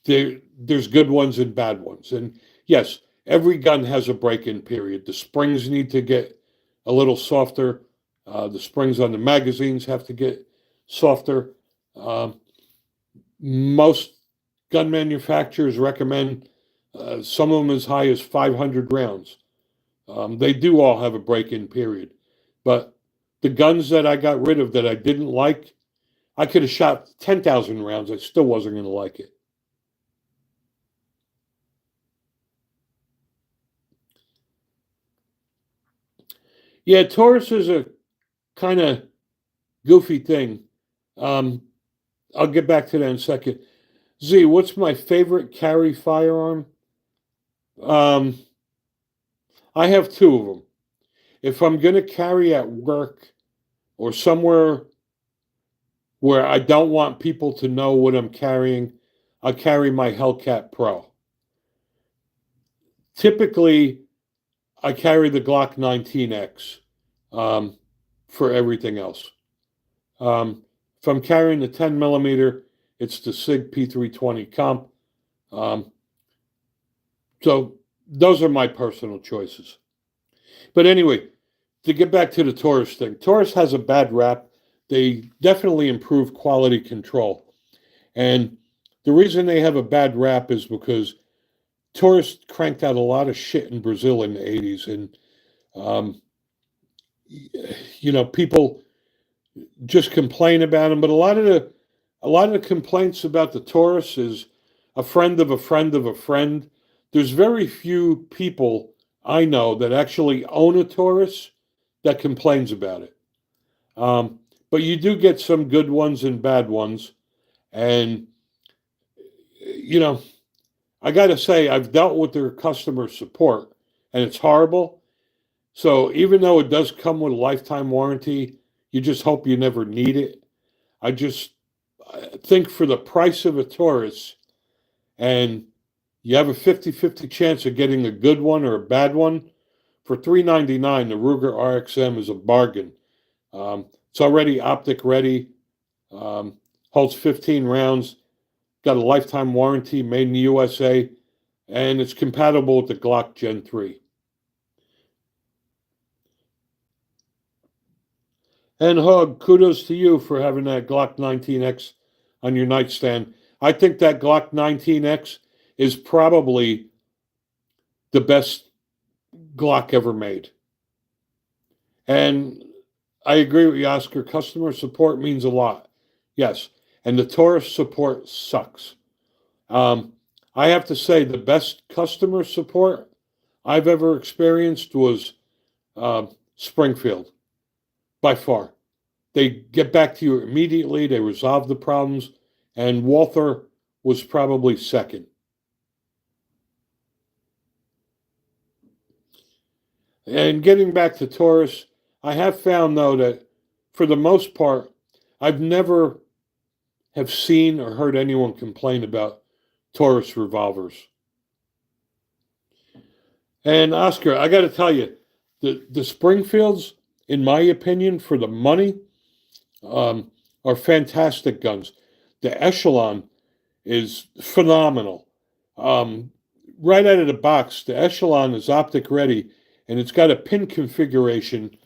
there's good ones and bad ones. And yes, every gun has a break-in period. The springs need to get a little softer. The springs on the magazines have to get softer. Um, Most gun manufacturers recommend some of them as high as 500 rounds. They do all have a break-in period, but the guns that I got rid of that I didn't like, I could have shot 10,000 rounds. I still wasn't going to like it. Yeah, Taurus is a kind of goofy thing. Um, I'll get back to that in a second. Z, what's my favorite carry firearm? Um, I have two of them. If I'm going to carry at work or somewhere where I don't want people to know what I'm carrying, I carry my Hellcat Pro. Typically, I carry the Glock 19X um, for everything else. Um, if I'm carrying the 10 millimeter, it's the SIG P320 comp. Um, so those are my personal choices. But anyway, to get back to the Taurus thing, Taurus has a bad rap. They definitely improve quality control. And the reason they have a bad rap is because Taurus cranked out a lot of shit in Brazil in the 80s. And, um, people just complain about them. But a lot of the complaints about the Taurus is a friend of a friend of a friend. There's very few people I know that actually own a Taurus that complains about it. Um, but you do get some good ones and bad ones. And, you know, I got to say, I've dealt with their customer support and it's horrible. So even though it does come with a lifetime warranty, you just hope you never need it. I think for the price of a Taurus, and you have a 50-50 chance of getting a good one or a bad one, for $399, the Ruger RXM is a bargain. It's already optic ready, um, holds 15 rounds, got a lifetime warranty, made in the USA, and it's compatible with the Glock Gen 3. And Hug, kudos to you for having that Glock 19X on your nightstand. I think that Glock 19X is probably the best Glock ever made. And I agree with you, Oscar. Customer support means a lot. Yes. And the Taurus support sucks. Um, I have to say, the best customer support I've ever experienced was Springfield, by far. They get back to you immediately. They resolve the problems. And Walther was probably second. And getting back to Taurus, I have found though that for the most part, I've never have seen or heard anyone complain about Taurus revolvers. And Oscar, I got to tell you, the Springfields, in my opinion, for the money, are fantastic guns. The Echelon is phenomenal. Um, right out of the box, the Echelon is optic ready, and it's got a pin configuration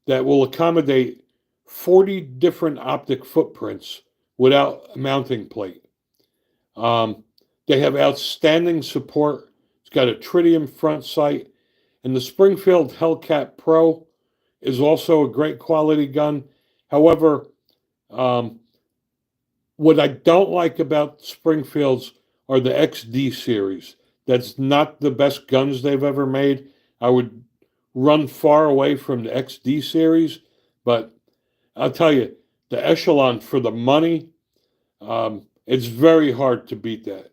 that will accommodate 40 different optic footprints without a mounting plate. Um, they have outstanding support. It's got a tritium front sight, and the Springfield Hellcat Pro is also a great quality gun. However, um, what I don't like about Springfields are the XD series. That's not the best guns they've ever made. I would run far away from the XD series, but I'll tell you, the Echelon for the money, it's very hard to beat that.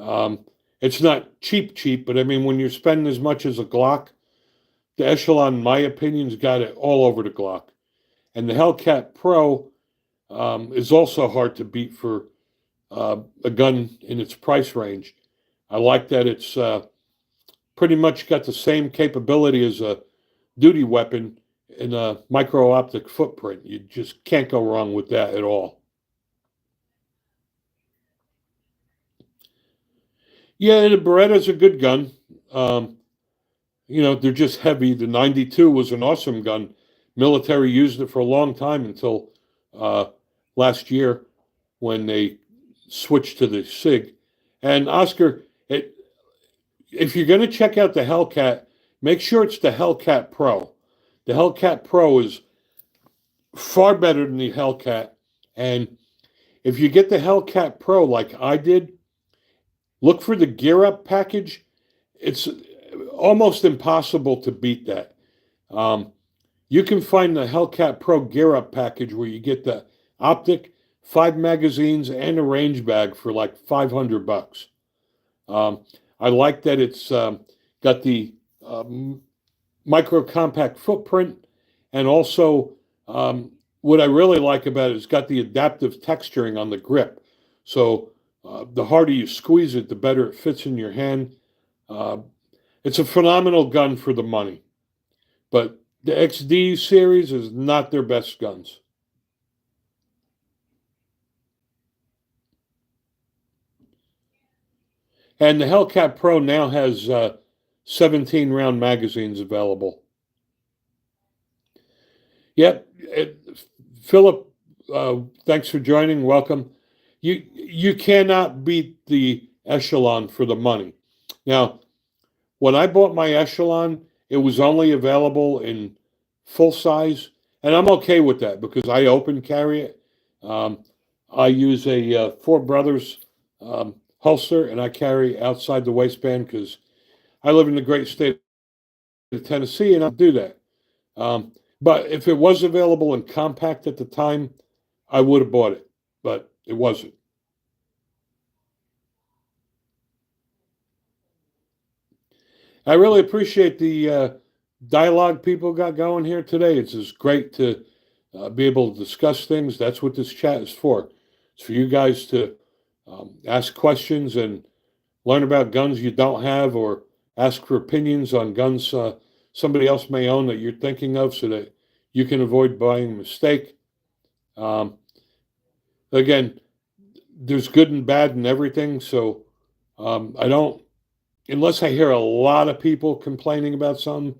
Um, it's not cheap, cheap, but I mean, when you're spending as much as a Glock, the Echelon, in my opinion, has got it all over the Glock. And the Hellcat Pro is also hard to beat for a gun in its price range. I like that it's pretty much got the same capability as a duty weapon in a micro optic footprint. You just can't go wrong with that at all. Yeah, the Beretta's a good gun. Um, they're just heavy. The 92 was an awesome gun. Military used it for a long time until uh, last year when they switched to the SIG. And Oscar, if you're going to check out the Hellcat, make sure it's the Hellcat Pro. The Hellcat Pro is far better than the Hellcat. And if you get the Hellcat Pro like I did, look for the gear up package. It's almost impossible to beat that. Um, you can find the Hellcat Pro gear up package where you get the optic, 5 magazines, and a range bag for like $500. I like that it's got the micro compact footprint, and also what I really like about it is got the adaptive texturing on the grip. So the harder you squeeze it, the better it fits in your hand. Uh, it's a phenomenal gun for the money, but the XD series is not their best guns. And the Hellcat Pro now has 17 round magazines available. Yep. Philip, thanks for joining. Welcome. You cannot beat the Echelon for the money. Now, when I bought my Echelon, it was only available in full size, and I'm okay with that because I open carry it. Um, I use a Four Brothers holster, and I carry outside the waistband because I live in the great state of Tennessee, and I do that. Um, but if it was available in compact at the time, I would have bought it, but it wasn't. I really appreciate the dialogue people got going here today. It's just great to be able to discuss things. That's what this chat is for. It's for you guys to ask questions and learn about guns you don't have, or ask for opinions on guns somebody else may own that you're thinking of, so that you can avoid buying a mistake. Um, again, there's good and bad in everything. So I don't, unless I hear a lot of people complaining about something,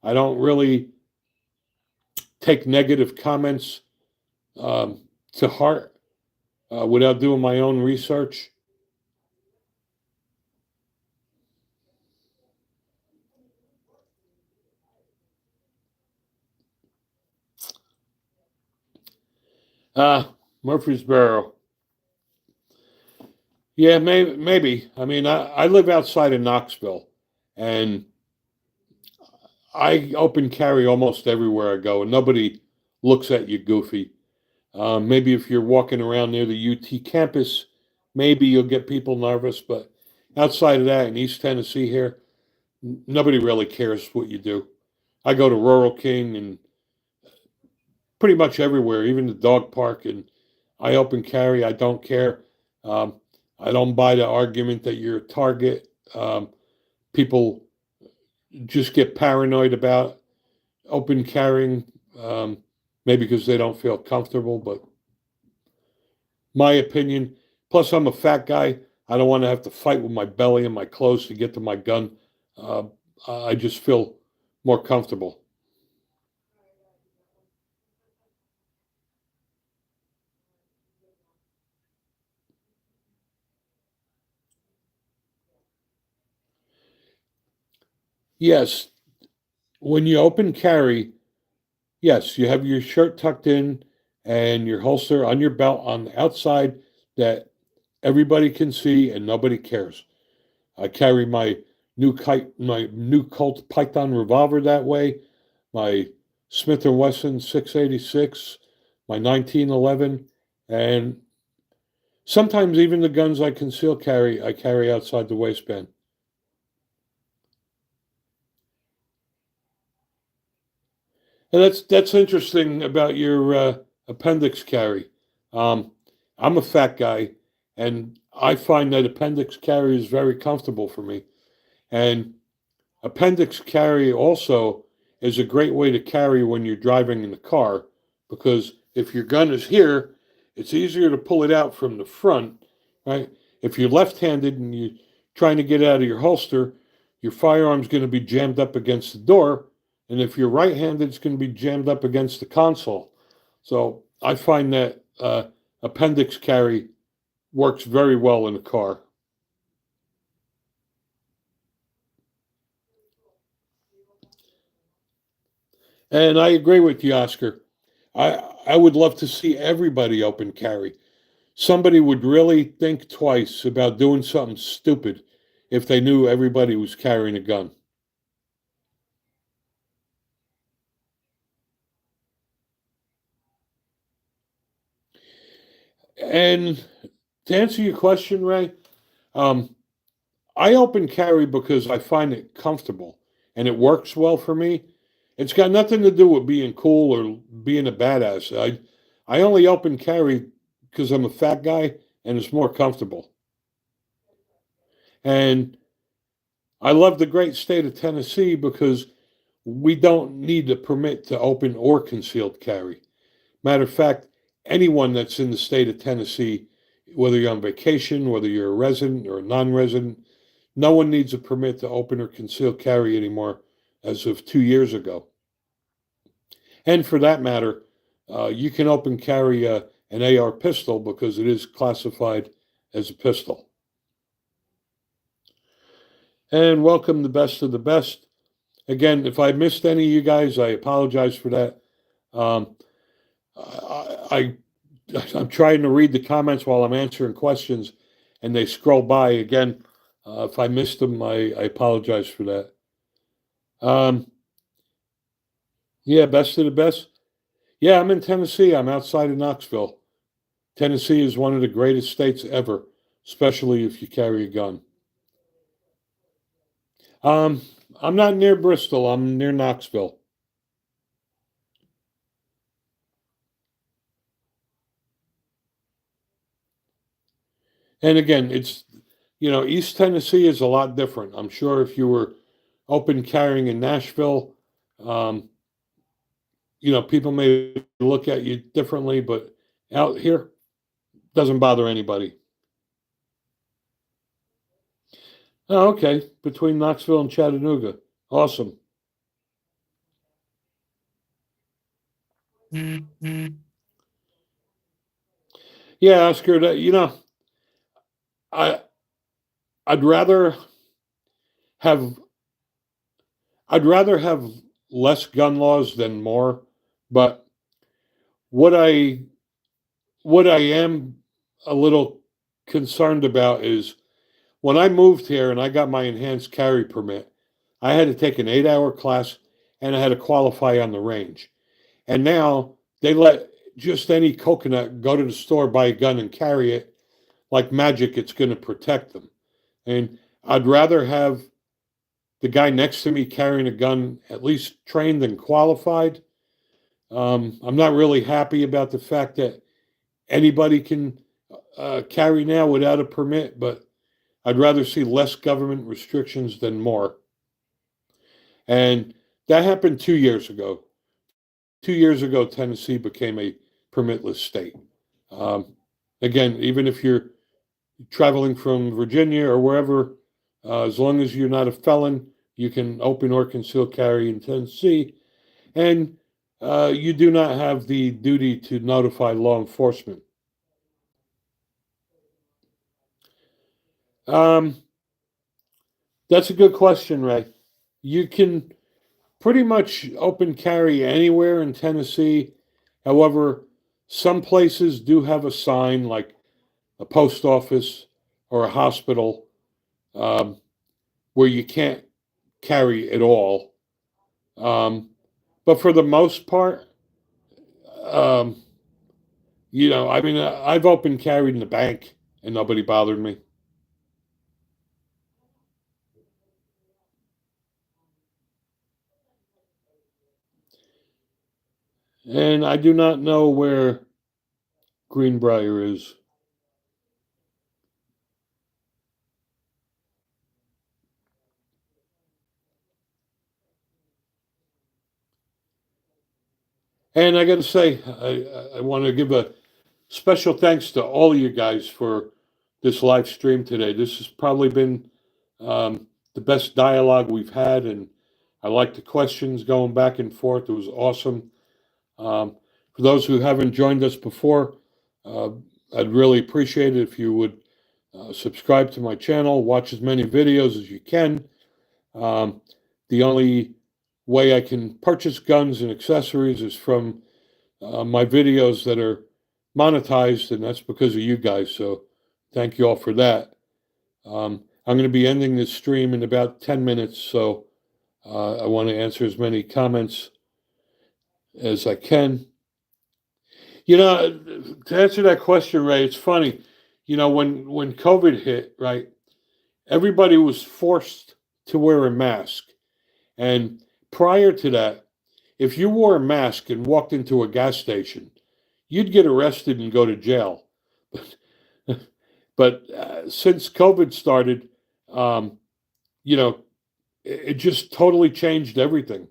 I don't really take negative comments um, to heart without doing my own research. Murfreesboro. Yeah, maybe. I mean, I live outside of Knoxville, and I open carry almost everywhere I go, and nobody looks at you goofy. Maybe if you're walking around near the UT campus, maybe you'll get people nervous. But outside of that, in East Tennessee here, nobody really cares what you do. I go to Rural King and pretty much everywhere, even the dog park, and I open carry. I don't care. Um, I don't buy the argument that you're a target. People just get paranoid about open carrying, maybe because they don't feel comfortable. But my opinion, plus I'm a fat guy. I don't want to have to fight with my belly and my clothes to get to my gun. Uh, I just feel more comfortable. Yes, when you open carry, yes, you have your shirt tucked in and your holster on your belt on the outside that everybody can see and nobody cares. I carry my new Colt Python revolver that way, my Smith and Wesson 686, my 1911, and sometimes even the guns I conceal carry, I carry outside the waistband. And that's interesting about your appendix carry. Um, I'm a fat guy, and I find that appendix carry is very comfortable for me. And appendix carry also is a great way to carry when you're driving in the car because if your gun is here, it's easier to pull it out from the front, right? If you're left-handed and you're trying to get out of your holster, your firearm's going to be jammed up against the door, and if you're right-handed, it's going to be jammed up against the console. So I find that appendix carry works very well in a car. And I agree with you, Oscar. I would love to see everybody open carry. Somebody would really think twice about doing something stupid if they knew everybody was carrying a gun. And to answer your question, Ray, um, I open carry because I find it comfortable and it works well for me. It's got nothing to do with being cool or being a badass. I only open carry because I'm a fat guy and it's more comfortable. And I love the great state of Tennessee because we don't need a permit to open or concealed carry. Matter of fact, anyone that's in the state of Tennessee, whether you're on vacation, whether you're a resident or a non resident, no one needs a permit to open or conceal carry anymore as of 2 years ago. And for that matter, you can open carry an AR pistol because it is classified as a pistol. And welcome the best of the best. Again, if I missed any of you guys, I apologize for that. Um, I, I'm trying to read the comments while I'm answering questions, and they scroll by again. If I missed them, I apologize for that. Um, yeah, best of the best. Yeah, I'm in Tennessee. I'm outside of Knoxville. Tennessee is one of the greatest states ever, especially if you carry a gun. Um, I'm not near Bristol. I'm near Knoxville. And again, East Tennessee is a lot different. I'm sure if you were open carrying in Nashville, um, people may look at you differently, but out here doesn't bother anybody. Oh, okay. Between Knoxville and Chattanooga. Awesome. Yeah, Oscar, I I'd rather have I'd rather have less gun laws than more, but what I what I am a little concerned about is when I moved here and I got my enhanced carry permit, I had to take an 8-hour class and I had to qualify on the range. And now they let just any coconut go to the store, buy a gun, and carry it like magic. It's going to protect them. And I'd rather have the guy next to me carrying a gun at least trained and qualified. I'm not really happy about the fact that anybody can carry now without a permit, but I'd rather see less government restrictions than more. And that happened 2 years ago. 2 years ago, Tennessee became a permitless state. Um, Again, even if you're traveling from Virginia or wherever, as long as you're not a felon, you can open or conceal carry in Tennessee. And you do not have the duty to notify law enforcement. Um, that's a good question, Ray. You can pretty much open carry anywhere in Tennessee. However, some places do have a sign like a post office or a hospital um, where you can't carry at all. Um, but for the most part, um, I mean, I've open carried in the bank and nobody bothered me. And I do not know where Greenbrier is. And I got to say, I want to give a special thanks to all of you guys for this live stream today. This has probably been the best dialogue we've had, and I like the questions going back and forth. It was awesome. For those who haven't joined us before, uh, I'd really appreciate it if you would subscribe to my channel, watch as many videos as you can. Um, the only way I can purchase guns and accessories is from my videos that are monetized, and that's because of you guys. So thank you all for that. I'm going to be ending this stream in about 10 minutes, so I want to answer as many comments as I can. To answer that question, Ray, it's funny. When COVID hit, right, everybody was forced to wear a mask. And prior to that, if you wore a mask and walked into a gas station, you'd get arrested and go to jail. But since COVID started, um, you know, it just totally changed everything.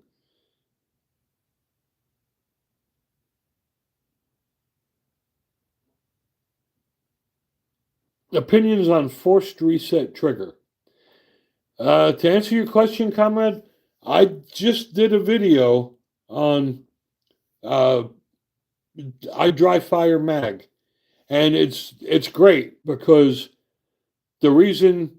Opinions on forced reset trigger. To answer your question, comrade, I just did a video on uh, I dry fire mag, and it's great because the reason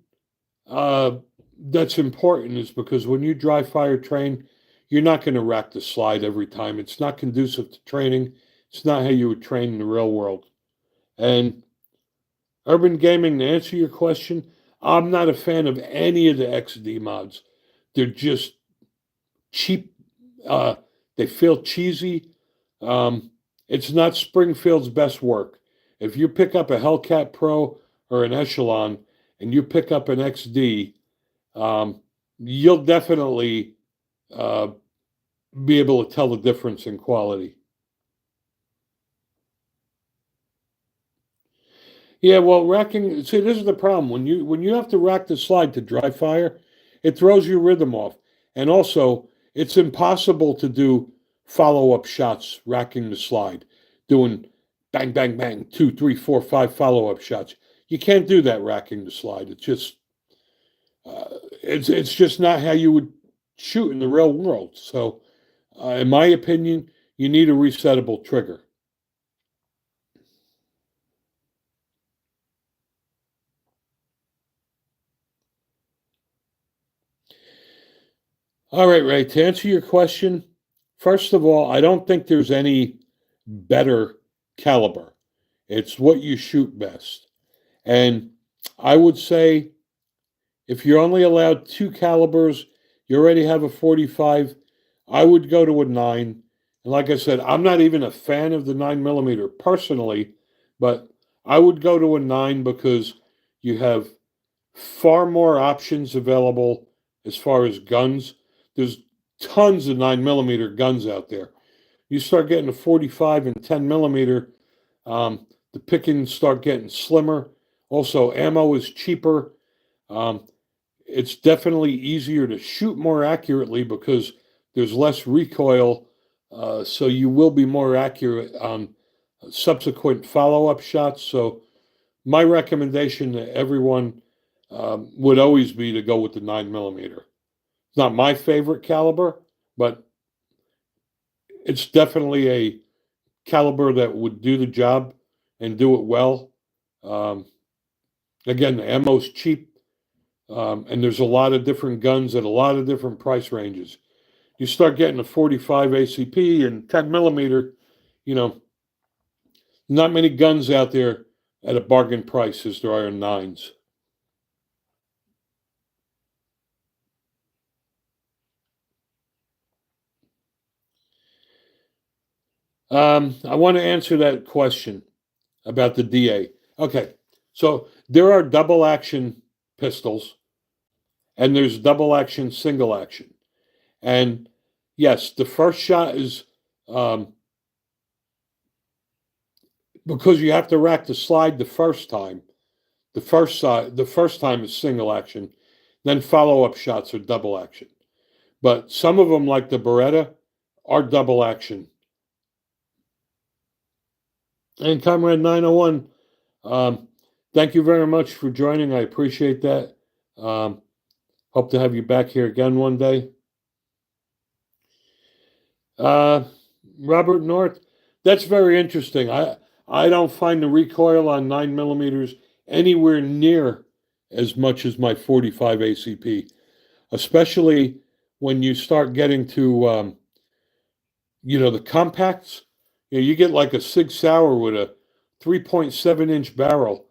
uh, that's important is because when you dry fire train, you're not going to rack the slide every time. It's not conducive to training. It's not how you would train in the real world. And urban gaming, to answer your question, I'm not a fan of any of the XD mods. They're just cheap. Uh, they feel cheesy. Um, it's not Springfield's best work. If you pick up a Hellcat Pro or an Echelon and you pick up an XD, um, you'll definitely uh, be able to tell the difference in quality. Yeah, well, racking. See, this is the problem when you have to rack the slide to dry fire, it throws your rhythm off, and also it's impossible to do follow-up shots racking the slide, doing bang, bang, bang, two, three, four, five follow-up shots. You can't do that racking the slide. It's just not how you would shoot in the real world. So, in my opinion, you need a resettable trigger. All right, Ray, to answer your question, first of all, I don't think there's any better caliber. It's what you shoot best. And I would say if you're only allowed two calibers, you already have a 45, I would go to a 9. And like I said, I'm not even a fan of the 9 millimeter personally, but I would go to a 9 because you have far more options available as far as guns. There's tons of 9 millimeter guns out there. You start getting a 45 and 10 millimeter, the pickings start getting slimmer. Also, ammo is cheaper. Um, it's definitely easier to shoot more accurately because there's less recoil, so you will be more accurate on subsequent follow-up shots. So my recommendation to everyone would always be to go with the 9 millimeter. It's not my favorite caliber, but it's definitely a caliber that would do the job and do it well. Um, Again, the ammo's cheap, and there's a lot of different guns at a lot of different price ranges. You start getting a 45 ACP and 10 millimeter, you know, not many guns out there at a bargain price as there are in nines. I want to answer that question about the DA. Okay, so there are double action pistols and there's double action single action. And yes, the first shot is um, because you have to rack the slide the first time. The first time is single action, then follow up shots are double action. But some of them, like the Beretta, are double action. And Comrade 901, thank you very much for joining. I appreciate that. Hope to have you back here again one day. Uh, Robert North, that's very interesting. I don't find the recoil on 9 millimeters anywhere near as much as my 45 ACP, especially when you start getting to the compacts. You get like a Sig Sauer with a 3.7-inch barrel.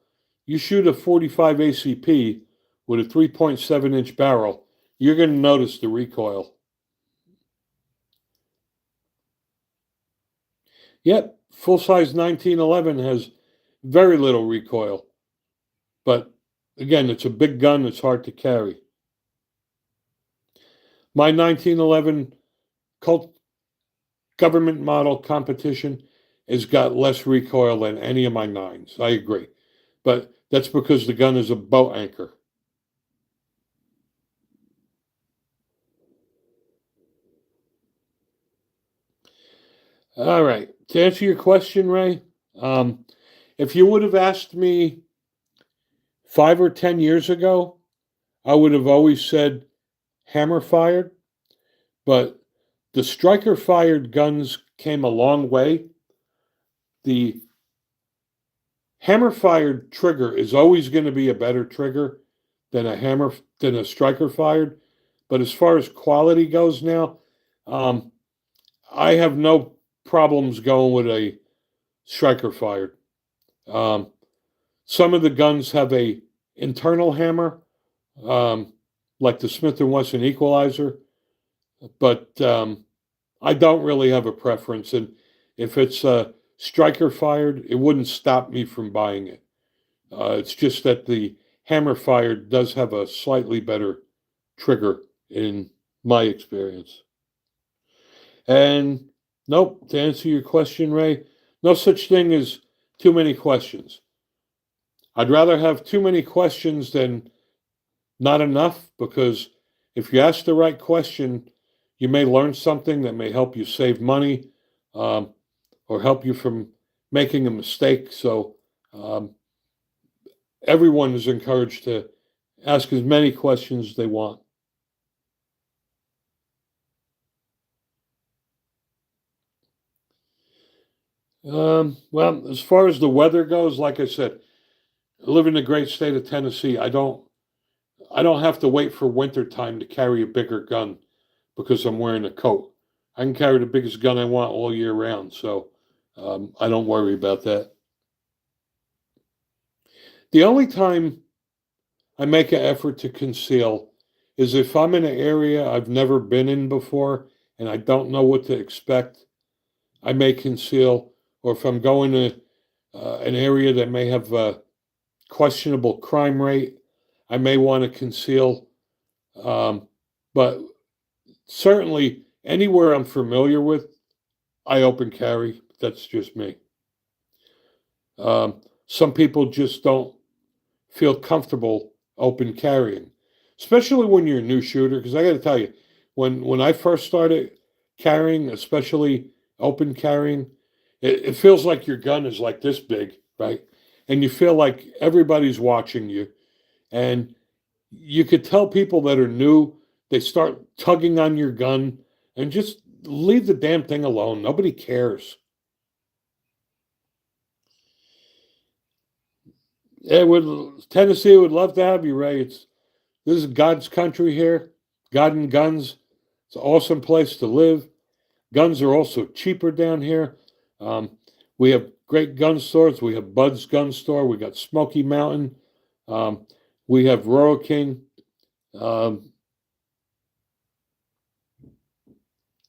You shoot a 45 ACP with a 3.7-inch barrel, you're going to notice the recoil. Yep, full-size 1911 has very little recoil. But again, it's a big gun, it's hard to carry. My 1911 Colt government model competition has got less recoil than any of my nines. I agree. But that's because the gun is a boat anchor. All right. To answer your question, Ray, if you would have asked me 5 or 10 years ago, I would have always said hammer fired. But the striker fired guns came a long way. The hammer fired trigger is always going to be a better trigger than a striker fired. But as far as quality goes now, um, I have no problems going with a striker fired. Um, some of the guns have a internal hammer, um, like the Smith and Wesson Equalizer, but I don't really have a preference. And if it's striker fired, it wouldn't stop me from buying it. It's just that the hammer fired does have a slightly better trigger in my experience. And nope, to answer your question, Ray, no such thing as too many questions. I'd rather have too many questions than not enough, because if you ask the right question, you may learn something that may help you save money, um, or help you from making a mistake. So everyone is encouraged to ask as many questions as they want. Well, as far as the weather goes, like I said, I live in the great state of Tennessee. I don't have to wait for winter time to carry a bigger gun because I'm wearing a coat. I can carry the biggest gun I want all year round, so I don't worry about that. The only time I make an effort to conceal is if I'm in an area I've never been in before and I don't know what to expect. I may conceal, or if I'm going to an area that may have a questionable crime rate, I may want to conceal. Um, but certainly anywhere I'm familiar with, I open carry. That's just me. Some people just don't feel comfortable open carrying, especially when you're a new shooter. Because I got to tell you, when I first started carrying, especially open carrying, it feels like your gun is like this big, right? And you feel like everybody's watching you. And you could tell people that are new, they start tugging on your gun and just leave the damn thing alone. Nobody cares. Tennessee would love to have you, Ray. This is God's country here. God and guns. It's an awesome place to live. Guns are also cheaper down here. Um, we have great gun stores. We have Bud's Gun Store. We got Smoky Mountain. Um, we have Royal King. Um,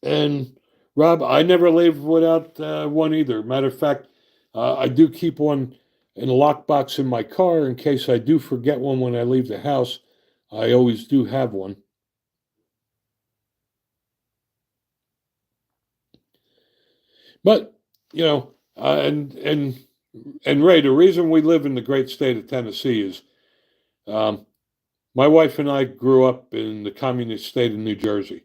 and Rob, I never leave without one either. Matter of fact, I do keep one in a lockbox in my car in case I do forget one when I leave the house. I always do have one. But you know, and Ray, the reason we live in the great state of Tennessee is um, my wife and I grew up in the communist state of New Jersey,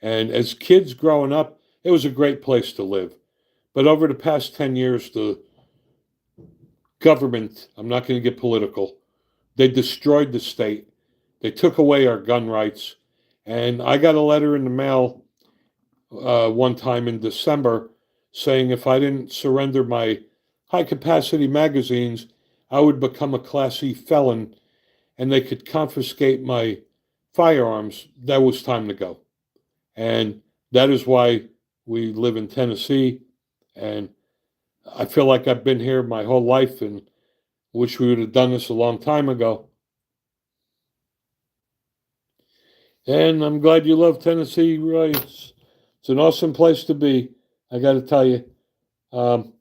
and as kids growing up, it was a great place to live. But over the past 10 years, the government, I'm not going to get political, they destroyed the state. They took away our gun rights, and I got a letter in the mail one time in December saying if I didn't surrender my high capacity magazines, I would become a Class C felon and they could confiscate my firearms. That was time to go. And that is why we live in Tennessee. And I feel like I've been here my whole life and wish we would have done this a long time ago. And I'm glad you love Tennessee, Roy. It's an awesome place to be. I got to tell you, um,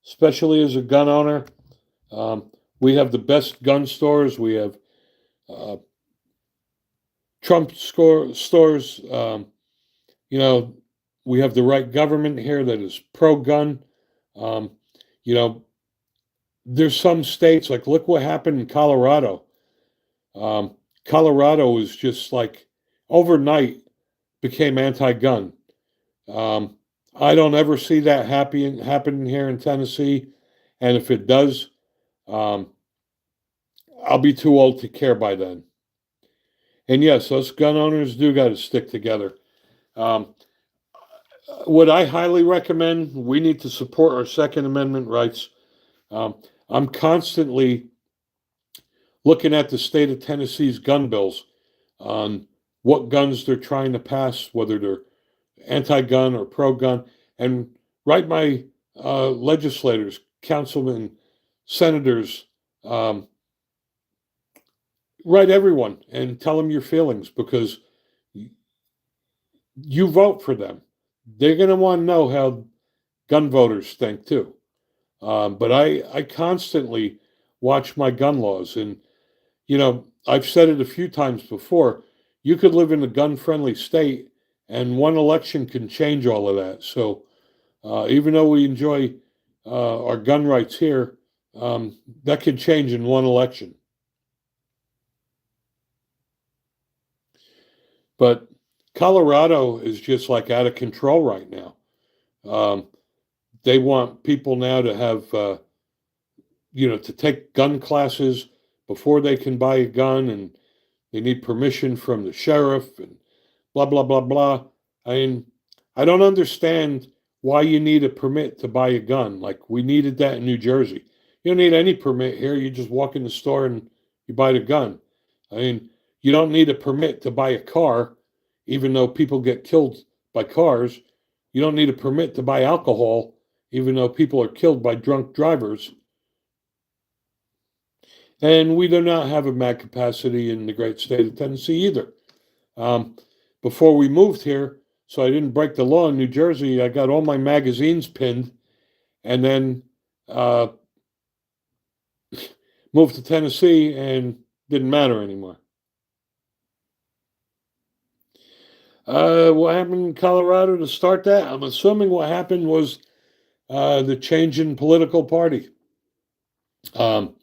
especially as a gun owner. Um, we have the best gun stores. We have uh, stores. You know, we have the right government here that is pro gun. Um, you know, there's some states like look what happened in Colorado. Colorado is just like overnight became anti-gun. Um, I don't ever see that happening here in Tennessee, and if it does, um, I'll be too old to care by then. And yes, us gun owners do got to stick together. Um, would I highly recommend we need to support our Second Amendment rights? Um, I'm constantly looking at the state of Tennessee's gun bills on what guns they're trying to pass, whether they're anti-gun or pro-gun, and write my legislators, councilmen, senators, um, write everyone and tell them your feelings because you vote for them. They're going to want to know how gun voters think too. But I constantly watch my gun laws. And, you know, I've said it a few times before. You could live in a gun friendly state, and one election can change all of that. So even though we enjoy our gun rights here, that could change in one election. But Colorado is just like out of control right now. Um, they want people now to have, to take gun classes before they can buy a gun, and they need permission from the sheriff and blah, blah, blah, blah. I mean, I don't understand why you need a permit to buy a gun. Like we needed that in New Jersey. You don't need any permit here. You just walk in the store and you buy the gun. I mean, you don't need a permit to buy a car, even though people get killed by cars. You don't need a permit to buy alcohol, even though people are killed by drunk drivers. And we do not have a mag capacity in the great state of Tennessee either. Um, Before we moved here, so I didn't break the law in New Jersey. I got all my magazines pinned, and then uh, moved to Tennessee, and didn't matter anymore. What happened in Colorado to start that? I'm assuming what happened was the change in political party. Um,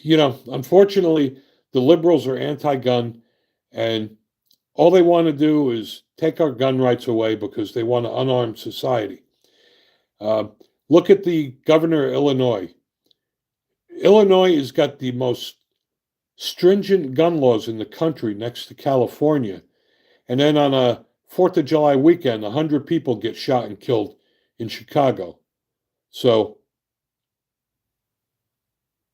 Unfortunately, the liberals are anti-gun, and all they want to do is take our gun rights away because they want an unarmed society. Uh, Look at the governor of Illinois. Illinois has got the most stringent gun laws in the country next to California. And then on a 4th of July weekend, 100 people get shot and killed in Chicago. So,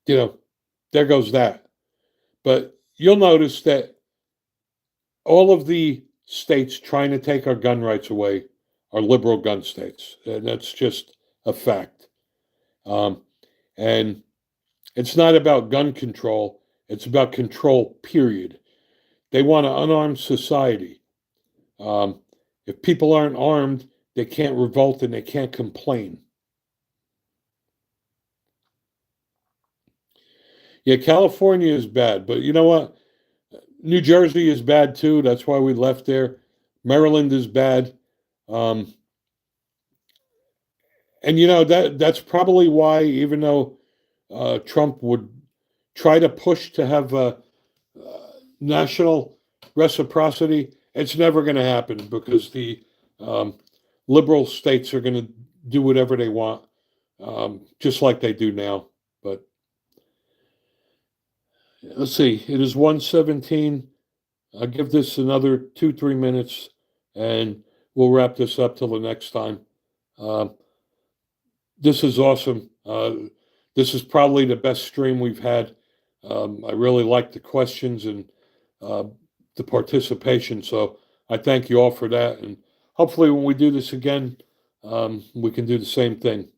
there goes that. But you'll notice that all of the states trying to take our gun rights away are liberal gun states. And that's just a fact. Um, and it's not about gun control, it's about control, period. They want an unarmed society. Um, if people aren't armed, they can't revolt and they can't complain. Yeah, California is bad, but you know what? New Jersey is bad too. That's why we left there. Maryland is bad. Um, and that's probably why, even though Trump would try to push to have national reciprocity, it's never going to happen because the um, liberal states are going to do whatever they want, just like they do now. But let's see, it is 1:17. I'll give this another 2, 3 minutes, and we'll wrap this up till the next time. Uh, this is awesome. This is probably the best stream we've had. I really like the questions and uh, the participation, so I thank you all for that. And hopefully, when we do this again, we can do the same thing.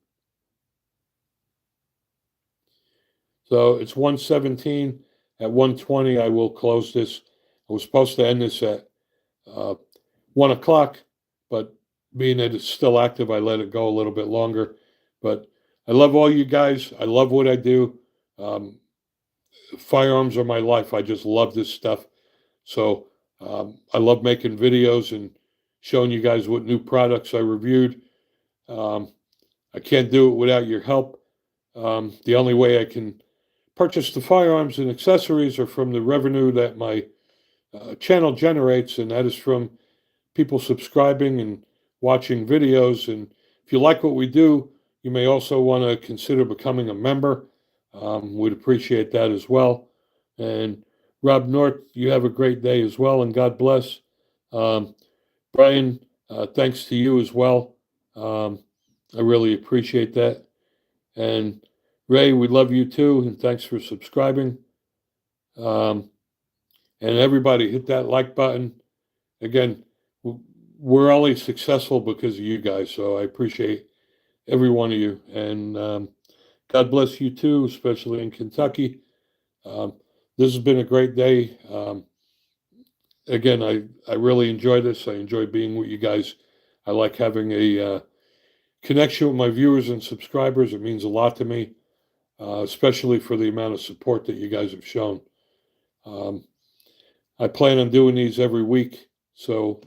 So it's 1:17. At 1:20, I will close this. I was supposed to end this at 1 o'clock, but being that it's still active, I let it go a little bit longer. But I love all you guys. I love what I do. Um, Firearms are my life. I just love this stuff. So I love making videos and showing you guys what new products I reviewed. Um, I can't do it without your help. The only way I can purchase the firearms and accessories are from the revenue that my channel generates, and that is from people subscribing and watching videos. And if you like what we do, you may also want to consider becoming a member. We'd appreciate that as well. And Rob North, you have a great day as well, and God bless. Brian, thanks to you as well. I really appreciate that. And Ray, we love you too, and thanks for subscribing. And everybody, hit that like button. Again, we're only successful because of you guys, so I appreciate every one of you. And God bless you too, especially in Kentucky. This has been a great day. Again, I really enjoy this. I enjoy being with you guys. I like having a connection with my viewers and subscribers. It means a lot to me, especially for the amount of support that you guys have shown. I plan on doing these every week, so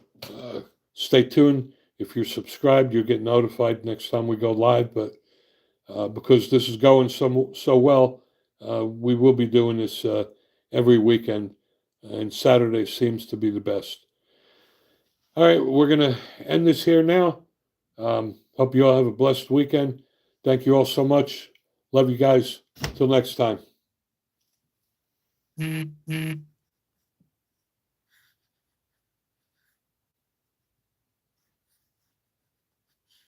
stay tuned. If you're subscribed, you'll get notified next time we go live. But because this is going so well, we will be doing this every weekend, and Saturday seems to be the best. All right, we're going to end this here now. Hope you all have a blessed weekend. Thank you all so much. Love you guys. Till next time.